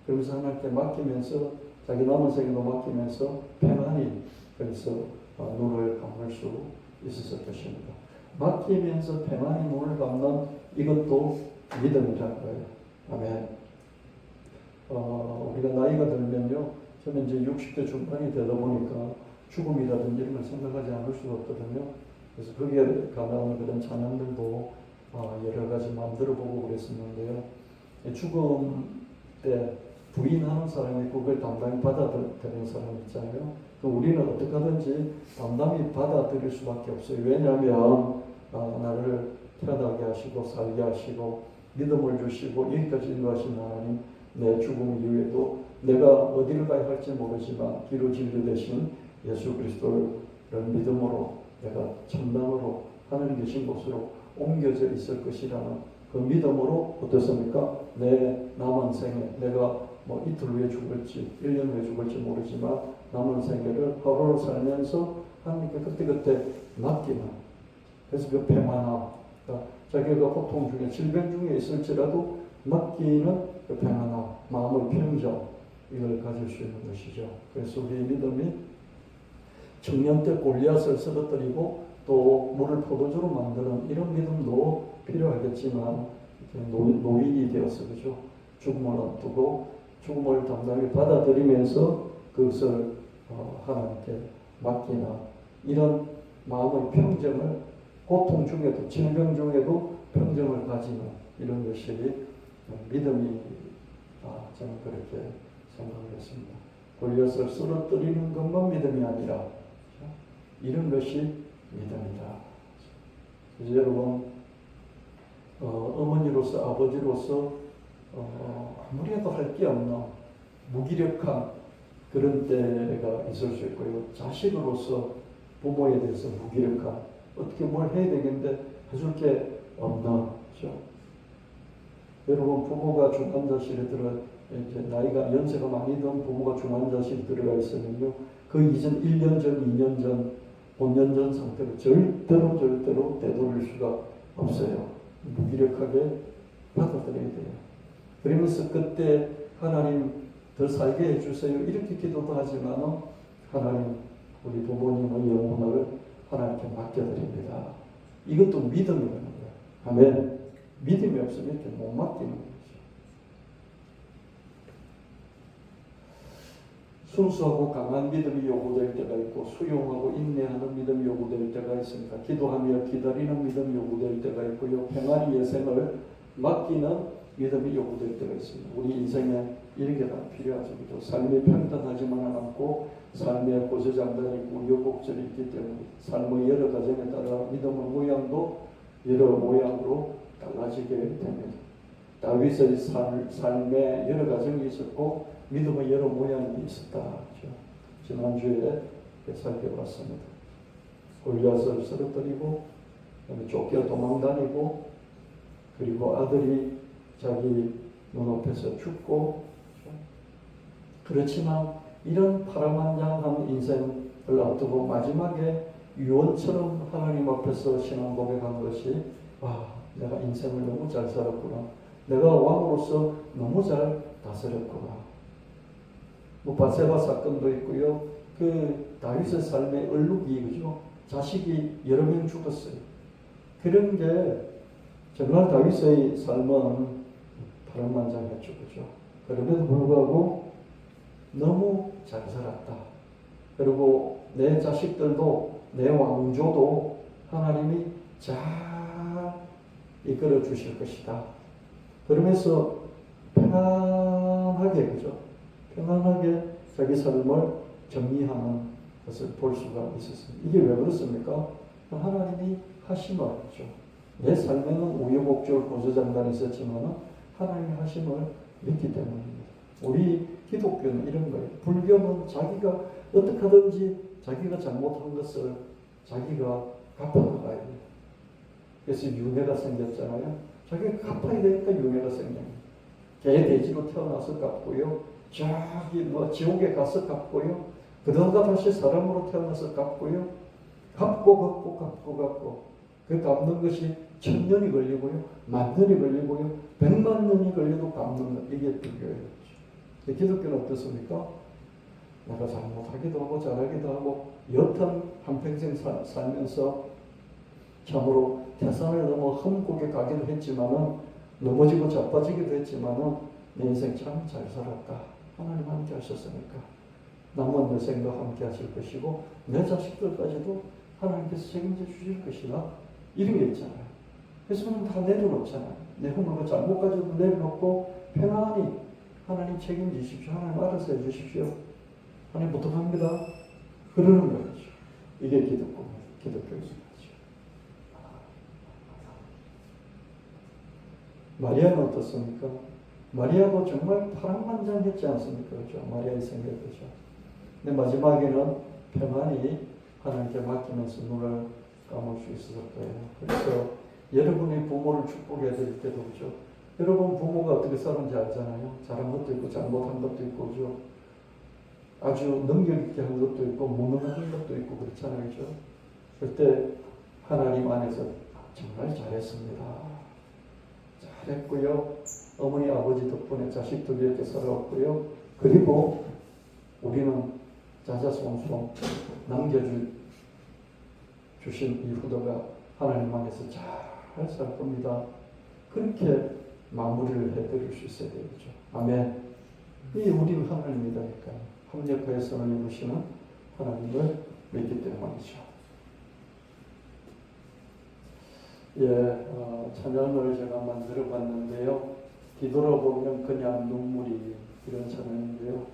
그러면서 하나님께 맡기면서 자기 남은 생에도 맡기면서 평안히 그래서 눈을 감을 수 있었을 것입니다. 맡기면서 평안히 눈을 감는 이것도 믿음이라는 거예요. 아멘. 우리가 나이가 들면요, 저는 이제 60대 중반이 되다 보니까 죽음이라든지 이런 걸 생각하지 않을 수가 없거든요. 그래서 거기에 관한 그런 찬양들도 여러 가지 만들어 보고 그랬었는데요. 죽음 때 부인하는 사람이 그걸 담담히 받아들이는 사람 있잖아요. 우리는 어떻게 하든지 담담히 받아들일 수밖에 없어요. 왜냐하면 나를 태어나게 하시고 살게 하시고 믿음을 주시고 여기까지 인도하신 하나님, 내 죽음 이후에도 내가 어디를 가야 할지 모르지만 기로 진리 되신 예수 그리스도를 믿음으로 내가 천당으로 하늘 계신 곳으로 옮겨져 있을 것이라는 그 믿음으로 어떻습니까? 내 남은 생에 내가 뭐 이틀 후에 죽을지 1년 후에 죽을지 모르지만 남은 생애를 하루를 살면서 하나님께 그때그때 맡기는, 그래서 그 평안함, 그러니까 자기가 고통 중에 질병 중에 있을지라도 맡기는 그 평안함, 마음의 평정, 이걸 가질 수 있는 것이죠. 그래서 우리의 믿음이 청년 때 골리앗을 쓰러뜨리고 또 물을 포도주로 만드는 이런 믿음도 필요하겠지만 노인이 되어서 그죠? 죽음을 앞두고 죽음을 담담히 받아들이면서 그것을 하나님께 맡기나 이런 마음의 평정을 고통 중에도 질병 중에도 평정을 가지는 이런 것이 믿음이 저는 그렇게 생각을 했습니다. 골리앗을 쓰러뜨리는 것만 믿음이 아니라 이런 것이 믿음이다. 그래서 여러분 어머니로서 아버지로서 아무리 해도 할 게 없는 무기력한 그런 때가 있을 수 있고요. 자식으로서 부모에 대해서 무기력한, 어떻게 뭘 해야 되겠는데 해줄 게 없나. 그렇죠? 여러분 부모가 중환자실에 들어 이제 나이가 연세가 많이 든 부모가 중환자실에 들어가 있으면요, 그 이전 1년 전, 2년 전, 5년 전 상태로 절대로 되돌릴 수가 없어요. 무기력하게 받아들여야 돼요. 그러면서 그때 하나님 더 살게 해주세요 이렇게 기도도 하지만 하나님 우리 부모님의 영혼을 하나님께 맡겨드립니다. 이것도 믿음이라는 거예요. 아멘. 믿음이 없으면 이렇게 못 맡기는 거죠. 순수하고 강한 믿음이 요구될 때가 있고 수용하고 인내하는 믿음이 요구될 때가 있습니다. 기도하며 기다리는 믿음이 요구될 때가 있고요. 평안히 예생을 맡기는 믿음이 요구될 때가 있습니다. 우리 인생에 이런 게 다 필요하죠. 삶이 평탄하지만은 않고 삶의 고저장단이 있고 우여곡절이 있기 때문에 삶의 여러 과정에 따라 믿음의 모양도 여러 모양으로 달라지게 됩니다. 다윗의 삶에 여러 과정이 있었고 믿음의 여러 모양이 있었다. 그렇죠? 지난주에 살펴봤습니다. 골리앗을 쓰러뜨리고 쫓겨 도망다니고 그리고 아들이 자기 눈앞에서 죽고, 그렇지만 이런 파란만장한 인생을 앞두고 마지막에 유언처럼 하나님 앞에서 신앙 고백한 것이 내가 인생을 너무 잘 살았구나. 내가 왕으로서 너무 잘 다스렸구나. 바세바 사건도 있고요. 그 다윗의 삶의 얼룩이 그죠? 자식이 여러 명 죽었어요. 그런 게 정말 다윗의 삶은 파란만장했죠. 그죠? 그럼에도 불구하고 너무 잘 살았다. 그리고 내 자식들도 내 왕조도 하나님이 잘 이끌어 주실 것이다. 그러면서 편안하게 그죠? 편안하게 자기 삶을 정리하는 것을 볼 수가 있었습니다. 이게 왜 그렇습니까? 하나님이 하심을 그죠? 내 삶에는 우여곡절 고저장단이 있었지만 하나님의 하심을 믿기 때문입니다. 우리 기독교는 이런 거예요. 불교는 자기가 어떻게 하든지 자기가 잘못한 것을 자기가 갚아나가야 돼요. 그래서 윤회가 생겼잖아요. 자기가 갚아야 되니까 윤회가 생겨요. 개, 돼지로 태어나서 갚고요. 저기 지옥에 가서 갚고요. 그러다가 다시 사람으로 태어나서 갚고요. 갚고 그 갚는 것이 1000년이 걸리고요. 10,000년이 걸리고요. 1,000,000년이 걸려도 갚는 것. 이게 불교예요. 기독교는 어떻습니까? 내가 잘못하기도 하고 잘하기도 하고 여튼 한평생 살면서 참으로 태산을 넘어 험곡에 가기도 했지만은 넘어지고 자빠지기도 했지만은 내 인생 참 잘 살았다. 하나님 함께 하셨으니까 남은 내 생과 함께 하실 것이고 내 자식들까지도 하나님께서 책임져 주실 것이다. 이런 게 있잖아요. 그래서 우리는 다 내려놓잖아요. 내 흠하고 잘못까지도 내려놓고 편안히 하나님 책임지십시오. 하나님 알아서 해주십시오. 하나님 부탁합니다. 그러는 거죠. 이게 기독교입니다. 마리아는 어떻습니까? 마리아도 정말 파란만장했지 않습니까? 그렇죠? 마리아의 생각 그렇죠. 근데 마지막에는 평안히 하나님께 맡기면서 눈을 감을 수 있었을 거예요. 그래서 여러분이 부모를 축복해야 될 때도 그렇죠. 여러분 부모가 어떻게 사는지 알잖아요. 잘한 것도 있고 잘못한 것도 있고 그렇죠. 아주 능력 있게 한 것도 있고 무능한 것도 있고 그렇잖아요. 그렇죠? 그때 하나님 안에서 정말 잘했습니다. 잘했고요. 어머니 아버지 덕분에 자식들이 이렇게 살아왔고요. 그리고 우리는 자자손손 남겨주신 이 후대가 하나님 안에서 잘 살 겁니다. 그렇게 마무리를 해드릴 수 있어야 되겠죠. 아멘. 이 우리는 하나님이다니까 합력하여 선을 이루시는 하나님을 믿기 때문이죠. 찬양을 제가 만들어 봤는데요. 뒤돌아보면 그냥 눈물이 이런 찬양인데요.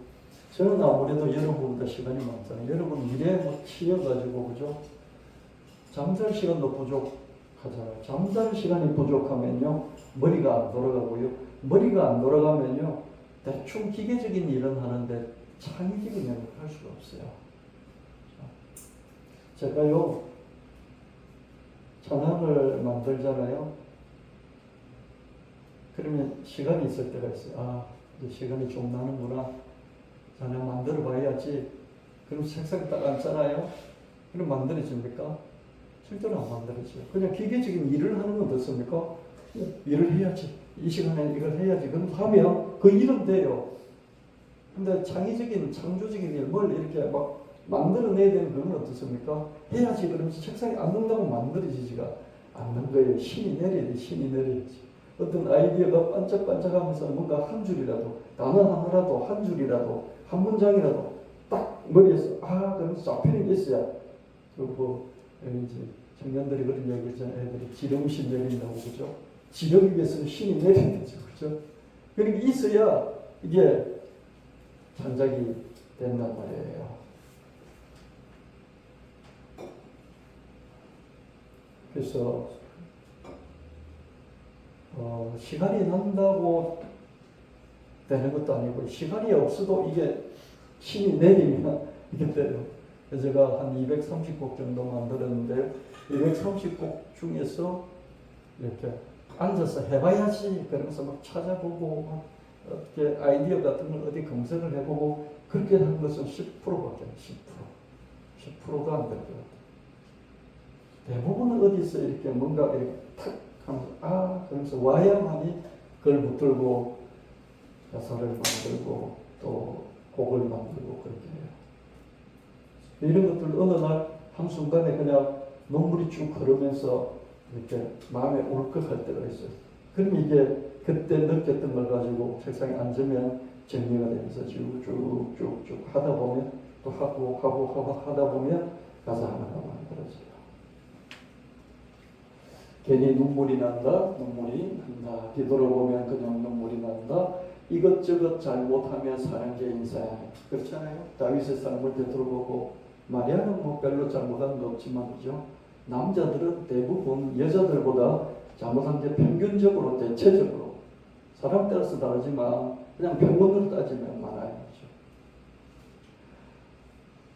저는 아무래도 여러분보다 시간이 많잖아요. 여러분 일에 치여가지고 그죠? 잠잘 시간도 부족하잖아요. 잠잘 시간이 부족하면요 머리가 안 돌아가고요. 머리가 안 돌아가면요 대충 기계적인 일은 하는데 창의적인 일을 할 수가 없어요. 제가요 찬양을 만들잖아요. 그러면 시간이 있을 때가 있어요. 이제 시간이 좀 나는구나. 찬양 만들어 봐야지. 그럼 책상에 딱 앉잖아요. 그럼 만들어집니까? 실제로 안 만들어져요. 그냥 기계적인 일을 하는 건 어떻습니까? 일을 해야지. 이 시간에 이걸 해야지. 그럼 하면 그 일은 돼요. 근데 창의적인, 창조적인 일, 뭘 이렇게 막 만들어내야 되는 그건 어떻습니까? 해야지. 그러면서 책상에 앉는다고 만들어지지가 않는 거예요. 신이 내려야지. 신이 내려야지. 어떤 아이디어가 반짝반짝하면서 뭔가 한 줄이라도, 단어 하나라도, 한 줄이라도, 한 문장이라도 딱 머리에서 그러면서 잡히는 게 있어야. 그리고 이제 청년들이 그런 얘기 있잖아요. 애들이 지름신 내린다고 그죠? 지름 위에서는 신이 내린다죠. 그죠? 그러니까 있어야 이게 창작이 된단 말이에요. 그래서 시간이 난다고 되는 것도 아니고 시간이 없어도 이게 신이 내리면 이게 돼요. 그래서 제가 한 230곡 정도 만들었는데 230곡 중에서 이렇게 앉아서 해봐야지 그러면서 막 찾아보고 막 어떻게 아이디어 같은 걸 어디 검색을 해보고 그렇게 한 것은 10%밖에 안 돼요. 10%도 안 될 것 같아요. 대부분은 어디서 이렇게 뭔가 이렇게 탁 하면서 그러면서 와야만이 그걸 붙들고 가사를 만들고 또 곡을 만들고 그렇게 해요. 이런 것들 어느 날 한순간에 그냥 눈물이 쭉 흐르면서 이렇게 마음에 울컥할 때가 있어요. 그럼 이게 그때 느꼈던 걸 가지고 책상에 앉으면 정리가 되면서 쭉쭉쭉쭉 하다 보면 또 하고 하다 보면 가사 하나가 만들어져요. 괜히 눈물이 난다. 뒤돌아보면 그냥 눈물이 난다. 이것저것 잘못하면 사는 게 인사야. 그렇잖아요. 다윗의 삶을 되돌아보고 마리아는 뭐 별로 잘못한 거 없지만 그죠? 남자들은 대부분 여자들보다 잘못한 게 평균적으로 대체적으로 사람 따라서 다르지만 그냥 평균으로 따지면 많아요.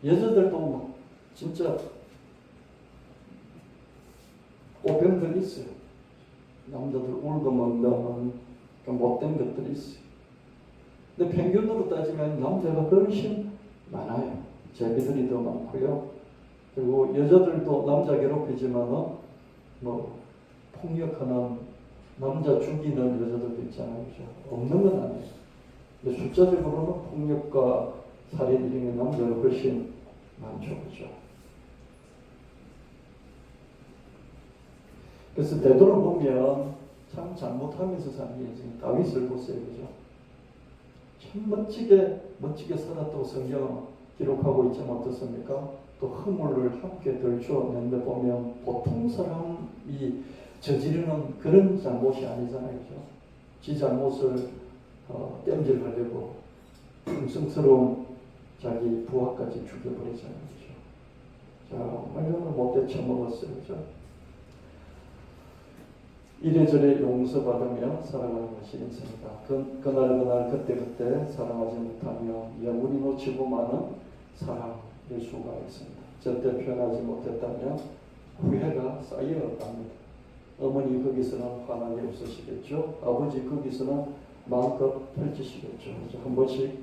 그렇죠? 여자들도 막 진짜 오병들이 있어요. 남자들 울고 먹는 못된 것들이 있어요. 근데 평균으로 따지면 남자가 훨씬 많아요. 제비들이 더 많고요. 그리고 여자들도 남자 괴롭히지만은 뭐 폭력하는 남자 죽이는 여자들도 있잖아요. 그렇죠? 없는 건 아니에요. 근데 숫자적으로는 폭력과 살인 1인의 남자가 훨씬 많죠. 그죠? 그래서 되돌아보면 참 잘못하면서 사는 인생, 다윗을 보세요. 그죠? 참 멋지게 살았다고 성경은 기록하고 있지만 어떻습니까? 또 허물을 함께 덜추어낸데 보면 보통 사람이 저지르는 그런 잘못이 아니잖아요. 그죠? 지 잘못을 땜질하려고 충성스러운 자기 부하까지 죽여버리잖아요. 그죠? 자, 말로는 못돼 처먹었어요. 그죠? 이래저래 용서받으며 살아가는 것이 인생이다. 그날 그때 사랑하지 못하며 영원히 놓치고 마는 사랑일 수가 있습니다. 절대 표현하지 못했다면 후회가 쌓여갑니다. 어머니 거기서는 환하게 웃으시겠죠. 아버지 거기서는 마음껏 펼치시겠죠. 한 번씩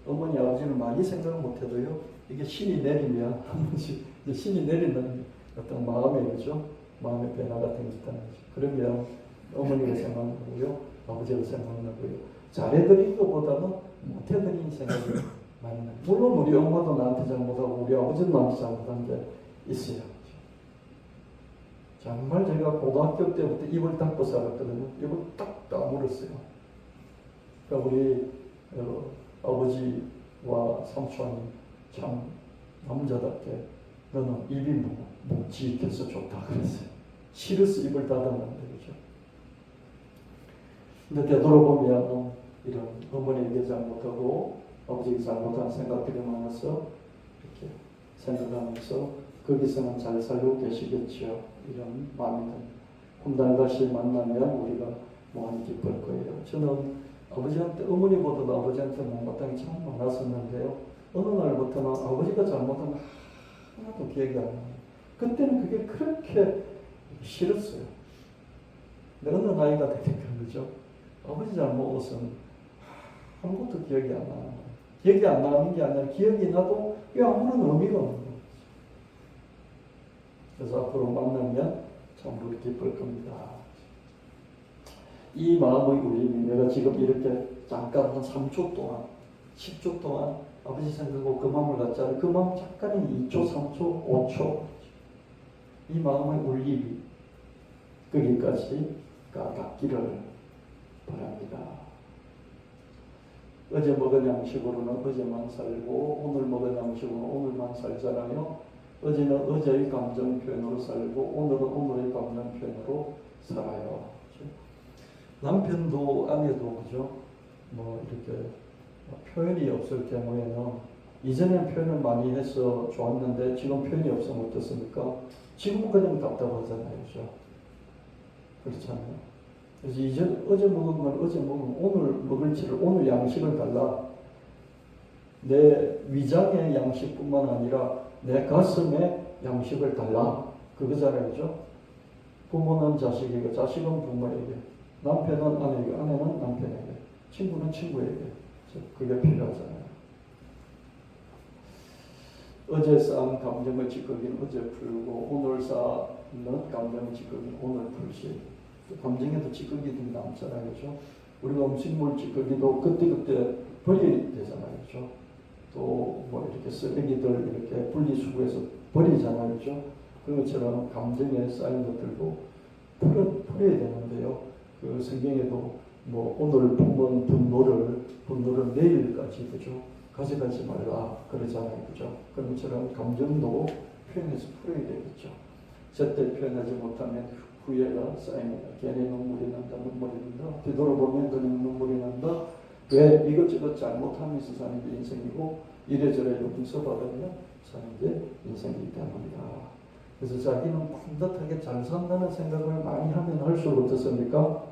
어머니 아버지는 많이 생각 못해도요. 이게 신이 내리면 한 번씩 신이 내린다는 어떤 마음의 그죠? 마음의 변화 같은 게 있다는 거죠. 그러면 어머니가 생각나고요, 아버지가 생각나고요. 잘해드린 것보다는 못해드린 생각이 많이 나요. 물론 우리 엄마도 나한테 잘못하고 우리 아버지도 나한테 잘못한 게 있어요. 정말 제가 고등학교 때부터 입을 닫고 살았거든요. 입을 딱 다물었어요. 그러니까 우리 아버지와 삼촌이 참 남자답게 너는 입이 묵직해서 좋다 그랬어요. 싫어서 입을 닫았는데 그죠. 근데 되돌아보면 이런 어머니에게 잘못하고 아버지에게 잘못한 생각들이 많아서 이렇게 생각하면서 거기서는 잘 살고 계시겠죠. 이런 마음이 듭니다. 한 달 다시 만나면 우리가 많이 기쁠 거예요. 저는 아버지한테 어머니보다도 아버지한테 못마땅 게 참 많았었는데요. 어느 날부터는 아버지가 잘못한 거 하나도 기억이 안 나요. 그때는 그게 그렇게 싫었어요. 근데 어느 나이가 되니까 그죠? 아버지 잘못은 아무것도 기억이 안 나요. 기억이 안 나는 게 아니라 기억이 나도 아무런 의미가 없는 거예요. 그래서 앞으로 만나면 참으로 기쁠 겁니다. 이 마음의 울림이 내가 지금 이렇게 잠깐 한 3초 동안 10초 동안 아버지 생각하고 그 마음을 갖잖아요. 그 마음 잠깐이 2초, 3초, 5초 이 마음의 울림이 거기까지가 닿기를 바랍니다. 어제 먹은 양식으로는 어제만 살고 오늘 먹은 양식으로는 오늘만 살잖아요. 어제는 어제의 감정 표현으로 살고 오늘은 오늘의 감정 표현으로 살아요. 그렇죠? 남편도 아내도 그죠? 뭐 이렇게 표현이 없을 경우에는 이전엔 표현을 많이 해서 좋았는데 지금 표현이 없으면 어떻습니까? 지금은 그냥 답답하잖아요. 그죠? 그렇잖아요. 그래서 어제 먹은 건 어제 먹으면 오늘 먹을지를 오늘 양식을 달라. 내 위장의 양식뿐만 아니라 내 가슴에 양식을 달라. 그거잖아요. 그죠? 부모는 자식에게, 자식은 부모에게, 남편은 아내에게, 아내는 남편에게, 친구는 친구에게. 그게 필요하잖아요. 어제 쌓은 감정의 찌꺼기는 어제 풀고 오늘 쌓는 감정의 찌꺼기는 오늘 풀시. 감정에도 찌꺼기들이 남잖아요. 그죠? 우리가 음식물 찌꺼기도 그때그때 버려야 되잖아요. 그죠? 또 뭐 이렇게 쓰레기들 이렇게 분리수거해서 버리잖아요. 그죠? 그런 것처럼 감정에 쌓인 것들도 풀어야 되는데요. 그 성경에도 뭐 오늘 품은 분노를 내일까지 그죠? 가져가지 말라 그러잖아요. 그죠? 그런 것처럼 감정도 표현해서 풀어야 되겠죠. 제때 표현하지 못하면 후회가 쌓입니다. 괜히 눈물이 난다. 뒤돌아보면 그냥 눈물이 난다. 왜? 이것저것 잘못하면서 사는 게 인생이고 이래저래 용서받으며 사는 게 인생이기 때문이다. 그래서 자기는 반듯하게 잘 산다는 생각을 많이 하면 할수록 어떻습니까?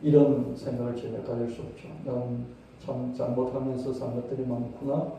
이런 생각을 전혀 가질 수 없죠. 난 참 잘못하면서 산 것들이 많구나.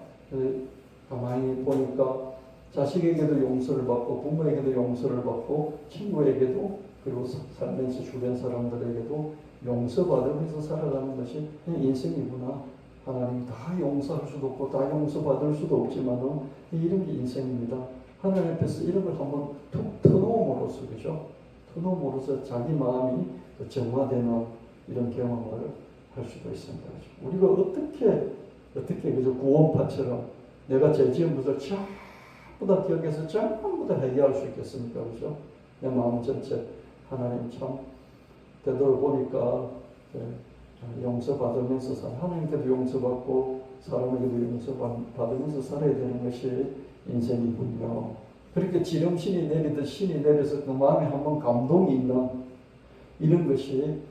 가만히 보니까 자식에게도 용서를 받고 부모에게도 용서를 받고 친구에게도 그리고 살면서 주변 사람들에게도 용서받으면서 살아가는 것이 인생이구나. 하나님 다 용서할 수도 없고 다 용서받을 수도 없지만은 이런 게 인생입니다. 하나님 앞에서 이런 걸 한번 툭 터놓음으로써 그죠? 터놓음으로써 자기 마음이 정화되는 이런 경험을 할 수도 있습니다. 우리가 어떻게 어떻게 그저 구원파처럼 내가 죄 지은 것을 전부 다 기억해서 전부 다 회개할 수 있겠습니까? 그죠? 내 마음 전체 하나님 참 되돌아보니까 용서받으면서 하나님께도 용서받고 사람에게도 용서받으면서 살아야 되는 것이 인생이군요. 그렇게 지름신이 내리듯 신이 내려서 그 마음에 한번 감동이 있는 이런 것이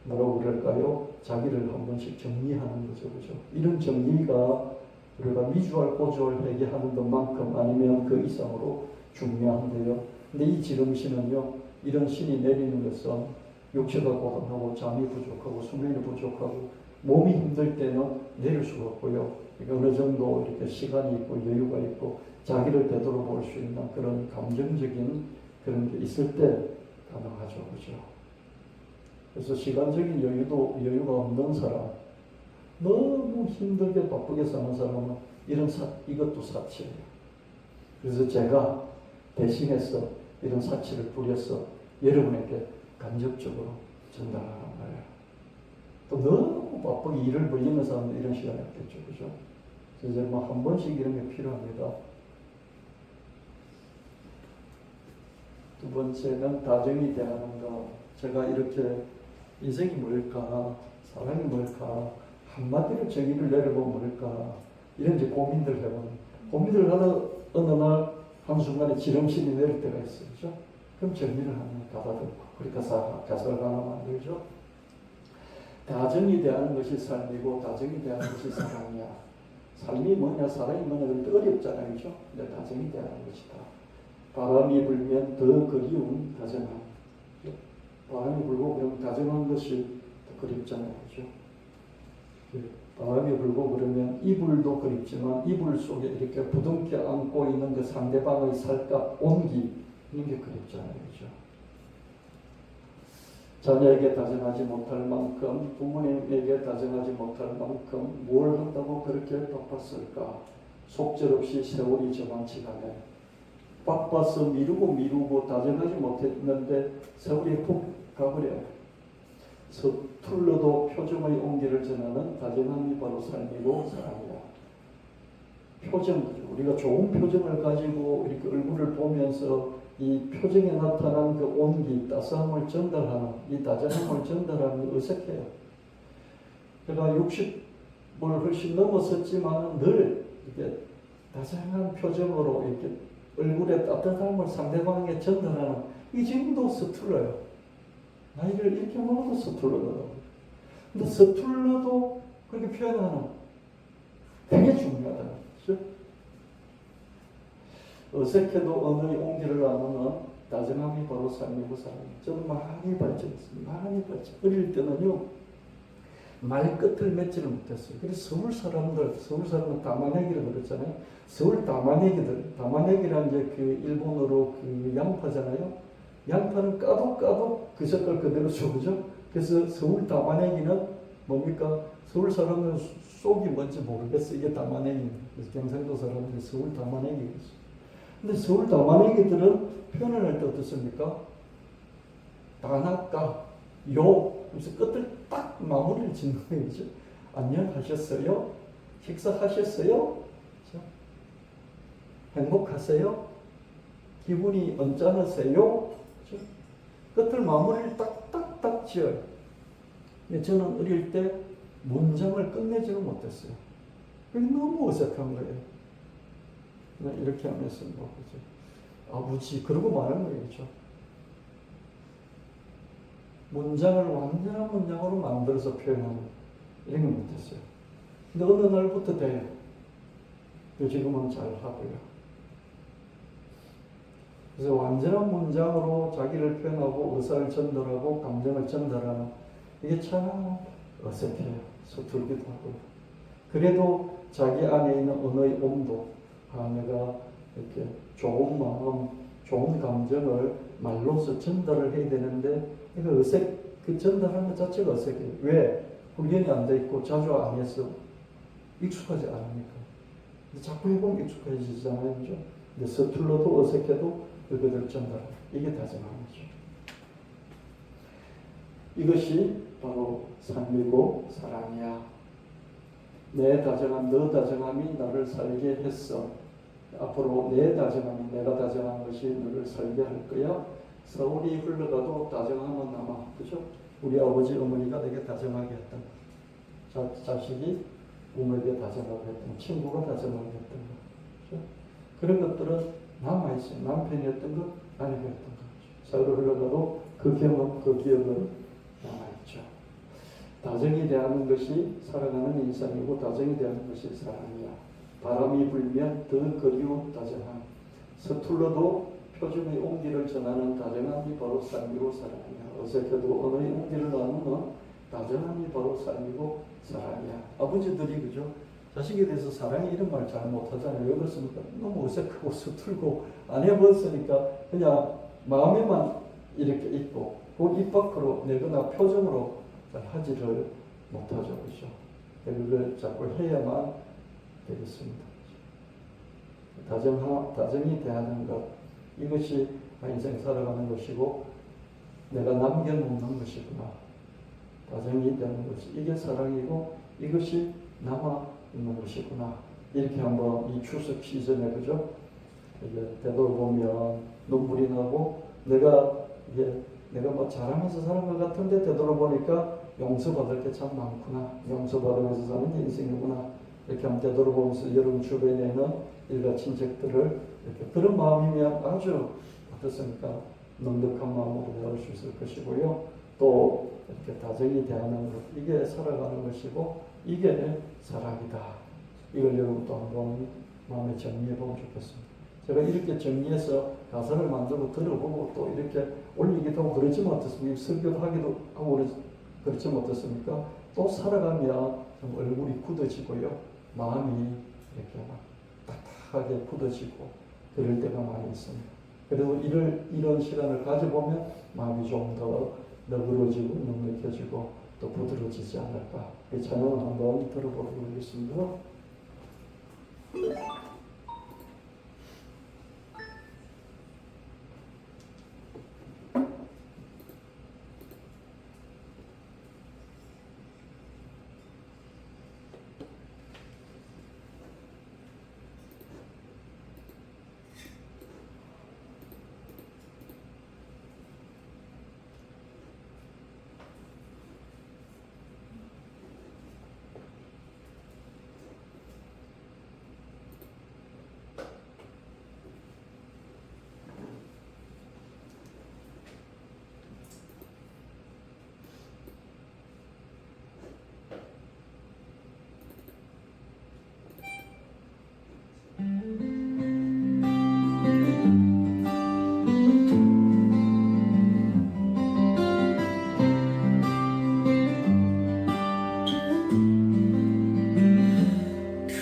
뭐라고 그럴까요? 자기를 한 번씩 정리하는 거죠. 그죠? 이런 정리가 우리가 미주알 고주알 회개하는 것만큼 아니면 그 이상으로 중요한데요. 근데 이 지름신은요, 이런 신이 내리는 것은 육체가 고단하고 잠이 부족하고 수면이 부족하고 몸이 힘들 때는 내릴 수가 없고요. 어느 정도 이렇게 시간이 있고 여유가 있고 자기를 되돌아볼 수 있는 그런 감정적인 그런 게 있을 때 가능하죠. 그죠? 그래서 시간적인 여유가 없는 사람, 너무 힘들게 바쁘게 사는 사람은 이것도 사치예요. 그래서 제가 대신해서 이런 사치를 부려서 여러분에게 간접적으로 전달하는 거예요. 또 너무 바쁘게 일을 벌리는 사람도 이런 시간이 없겠죠. 그죠? 그래서 뭐 한 번씩 이런 게 필요합니다. 두 번째는 다정히 대하는 것. 제가 이렇게 인생이 뭘까? 사랑이 뭘까? 한마디로 정의를 내려보면 뭘까? 이런 이제 고민들 해보는. 고민을 하다 어느 날 한순간에 지름신이 내릴 때가 있어요. 그죠? 그럼 정리를 하면 가다듬고. 그러니까 가설을 하나 만들죠. 다정히 대하는 것이 삶이고 다정히 대하는 것이 사랑이야. 삶이 뭐냐, 사랑이 뭐냐, 그런데 어렵잖아요. 그죠? 근데 다정히 대하는 것이다. 바람이 불면 더 그리운 다정함. 바람이 불고 그러면 다정한 것이 더 그립잖아요. 그죠? 바람이 불고 그러면 이불도 그립지만 이불 속에 이렇게 부둥켜 안고 있는 그 상대방의 살갗, 온기, 이런 게 그립잖아요. 그죠? 자녀에게 다정하지 못할 만큼, 부모님에게 다정하지 못할 만큼 뭘 한다고 그렇게 바빴을까? 속절없이 세월이 저만치 가네. 바빠서 미루고 다정하지 못했는데 세월이 푹 가버려요. 서툴러도 표정의 온기를 전하는 다정함이 바로 삶이고 사랑이다. 표정, 우리가 좋은 표정을 가지고 이렇게 얼굴을 보면서 이 표정에 나타난 그 온기, 따스함을 전달하는, 이 다정함을 전달하는 게 어색해요. 제가 60을 훨씬 넘었었지만 늘 이렇게 다정한 표정으로 이렇게 얼굴의 따뜻함을 상대방에게 전달하는, 이 지금도 서툴러요. 나이를 이렇게 먹어도 서툴러요. 근데 서툴러도 그렇게 표현하는, 되게 중요하다. 그렇죠? 어색해도 언어의 온기를 나누는 다정함이 바로 삶이고 사랑이에요. 저는 많이 발전했습니다. 많이 발전. 어릴 때는요, 말 끝을 맺지를 못했어요. 그래서 서울 사람은 다마네기를 그랬잖아요. 서울 다마네기란 이제 그 일본어로 그 양파잖아요. 양파는 까도 그 색깔 그대로 주죠. 그래서 서울 다마네기는 뭡니까? 서울 사람은 속이 뭔지 모르겠어. 이게 다마네기. 그래서 경상도 사람들이 서울 다마네기였어요. 근데 서울 다마네기들은 표현을 할 때 어떻습니까? 다나까, 그래서 끝을 딱 마무리를 짓는 거예요. 그렇죠? 안녕하셨어요? 식사하셨어요? 그렇죠? 행복하세요? 기분이 언짢으세요? 그렇죠? 끝을 마무리를 딱딱딱 지어요. 근데 저는 어릴 때 문장을 끝내지를 못했어요. 그게 너무 어색한 거예요. 이렇게 하면서 뭐, 그죠? 아버지, 그러고 말하는 거예요. 그죠? 문장을 완전한 문장으로 만들어서 표현하는, 이런 걸 못했어요. 근데 어느 날부터 돼요. 지금은 잘 하고요. 그래서 완전한 문장으로 자기를 표현하고 의사를 전달하고 감정을 전달하는, 이게 참 어색해요. 서툴기도 하고요. 그래도 자기 안에 있는 언어의 온도, 내가 이렇게 좋은 마음, 좋은 감정을 말로서 전달을 해야 되는데, 이거 그 전달하는 것 자체가 어색해요. 왜? 훈련이 안 돼 있고 자주 안 해서 익숙하지 않으니까. 자꾸 해보면 익숙해지잖아요. 그죠? 근데 서툴러도 어색해도 그것을 전달하는, 이게 다정함이죠. 이것이 바로 삶이고 사랑이야. 내 다정함, 너 다정함이 나를 살게 했어. 앞으로 내 다정함이, 내가 다정한 것이 너를 살게 할 거야. 세월이 흘러가도 다정함은 남아. 그죠? 우리 아버지 어머니가 되게 다정하게 했던 거. 자식이 부모에게 다정하게 했던 거. 친구가 다정하게 했던 거. 그죠? 그런 것들은 남아있어요. 남편이 했던 것, 아내가 했던 것. 세월이 흘러가도 그 경험, 그 기억은 남아있죠. 다정히 대하는 것이 살아가는 인생이고 다정히 대하는 것이 사랑이야. 바람이 불면 더 그리운 다정함. 서툴러도 표준의 온기를 전하는 다정함이 바로 삶이고 사랑이야. 어색해도 언어의 온기를 나누는 다정함이 바로 삶이고 사랑이야. 아버지들이 그죠? 자식에 대해서 사랑이 이런 말 잘 못하잖아요. 왜 그렇습니까? 너무 어색하고 서툴고 안 해봤으니까 그냥 마음에만 이렇게 있고 그 입 밖으로 내거나 표정으로 하지를 못하죠. 그죠? 그걸 자꾸 해야만 되겠습니다. 다정히 대하는 것, 이것이 인생 살아가는 것이고 내가 남겨놓는 것이구나. 다정히 대하는 것이 이게 사랑이고 이것이 남아있는 것이구나. 이렇게 한번 이 추석 시즌에 그죠? 이게 되돌아보면 눈물이 나고 내가 뭐 잘하면서 사는 것 같은데 되돌아보니까 용서받을 게 참 많구나. 용서받으면서 사는 게 인생이구나. 이렇게 한번 되돌아보면서 여러분 주변에 있는 일가 친척들을 이렇게 그런 마음이면 아주 어떻습니까? 넉넉한 마음으로 대할 수 있을 것이고요. 또 이렇게 다정히 대하는 것, 이게 살아가는 것이고 이게 사랑이다. 이걸 여러분도 한번 마음에 정리해 보면 좋겠습니다. 제가 이렇게 정리해서 가사를 만들고 들어보고 또 이렇게 올리기도 하고 그러지만 어떻습니까? 설교도 하기도 하고 그렇지만 어떻습니까? 또 살아가면 좀 얼굴이 굳어지고요. 마음이 이렇게 막 딱딱하게 굳어지고 그럴 때가 많이 있습니다. 그래도 이런 시간을 가져보면 마음이 좀 더 너그러지고 넉넉해지고 또 부드러워지지 않을까. 이 찬양을 한번 들어보도록 하겠습니다.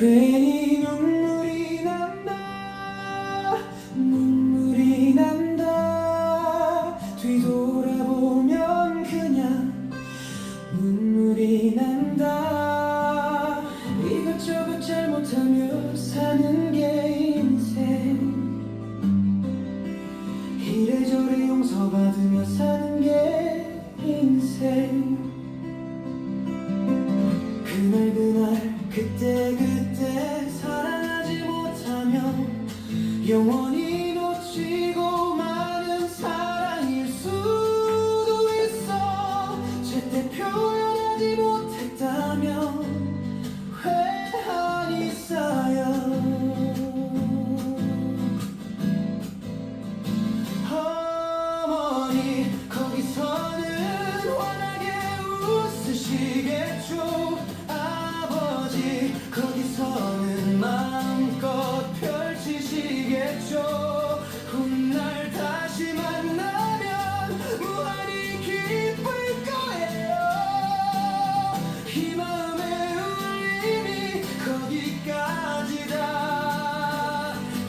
괜히 눈물이 난다. 눈물이 난다. 뒤돌아보면 그냥 눈물이 난다. 이것저것 잘못하며 사는 게 인생. 이래저래 용서받으며 사는 게 인생. 그날 그때 사랑하지 못하면 영원히 놓치고 많은 사랑일 수도 있어. 제때 표현하지 못했다면 회한이 쌓여. 어머니 거기서는 환하게 웃으시겠죠. 거기서는 마음껏 펼치시겠죠. 훗날 다시 만나면 무한히 기쁠 거예요. 이 마음의 울림이 거기까지다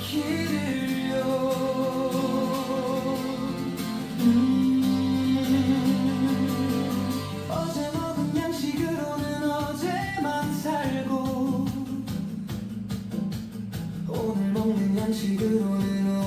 길을요. 어제 먹은 양식으로는 어제만 살고 오늘 먹는 양식으로는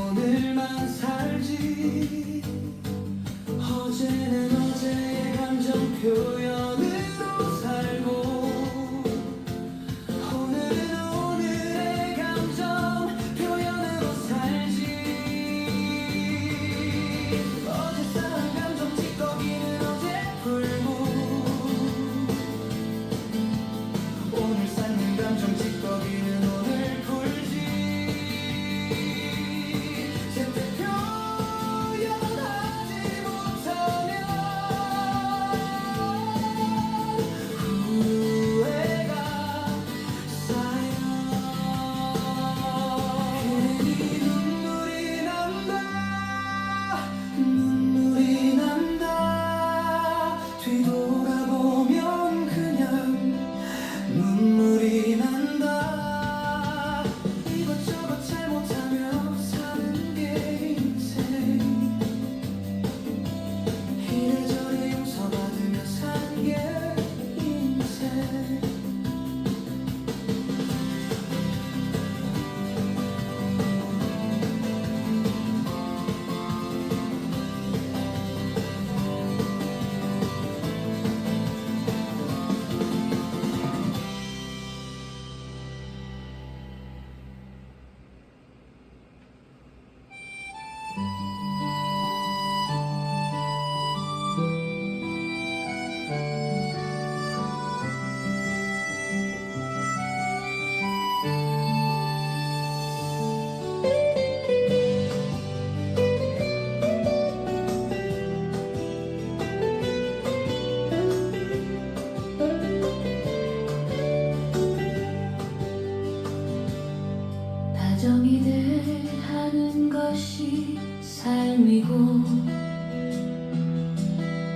삶이고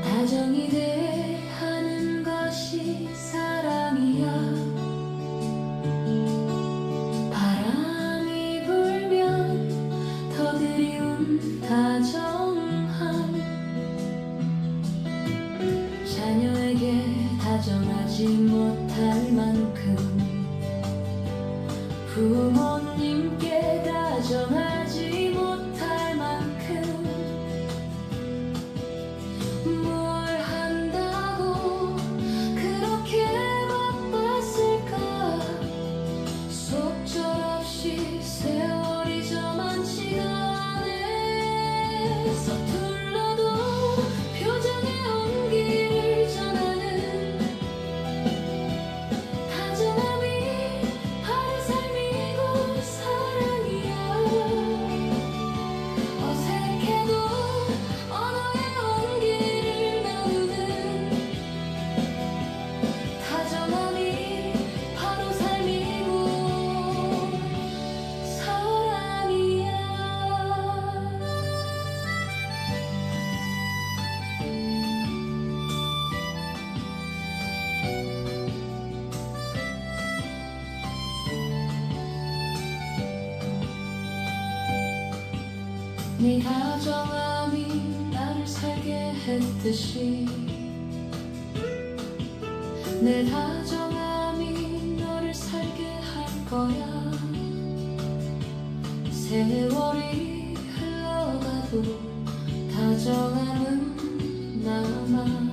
다정히 대하는 것이 사랑이야. 바람이 불면 더 그리운 다정함, 자녀에게 다정하지 못할 만큼 부모님께 다정하지 못할 만큼 뭘 한다고 그렇게 바빴을까. 속절없이 세월이 저만 시간에 서툴러도 표정에 온기를 전하는 다정함이 바로 삶이고 사랑이야. 어색해도 언어에 온기를 나누는 다정함이 바로 삶이고 사랑이야. 네 다정함이 나를 살게 했듯이 내 다정함이 너를 살게 할 거야. 세월이 흘러가도 다정함은 남아.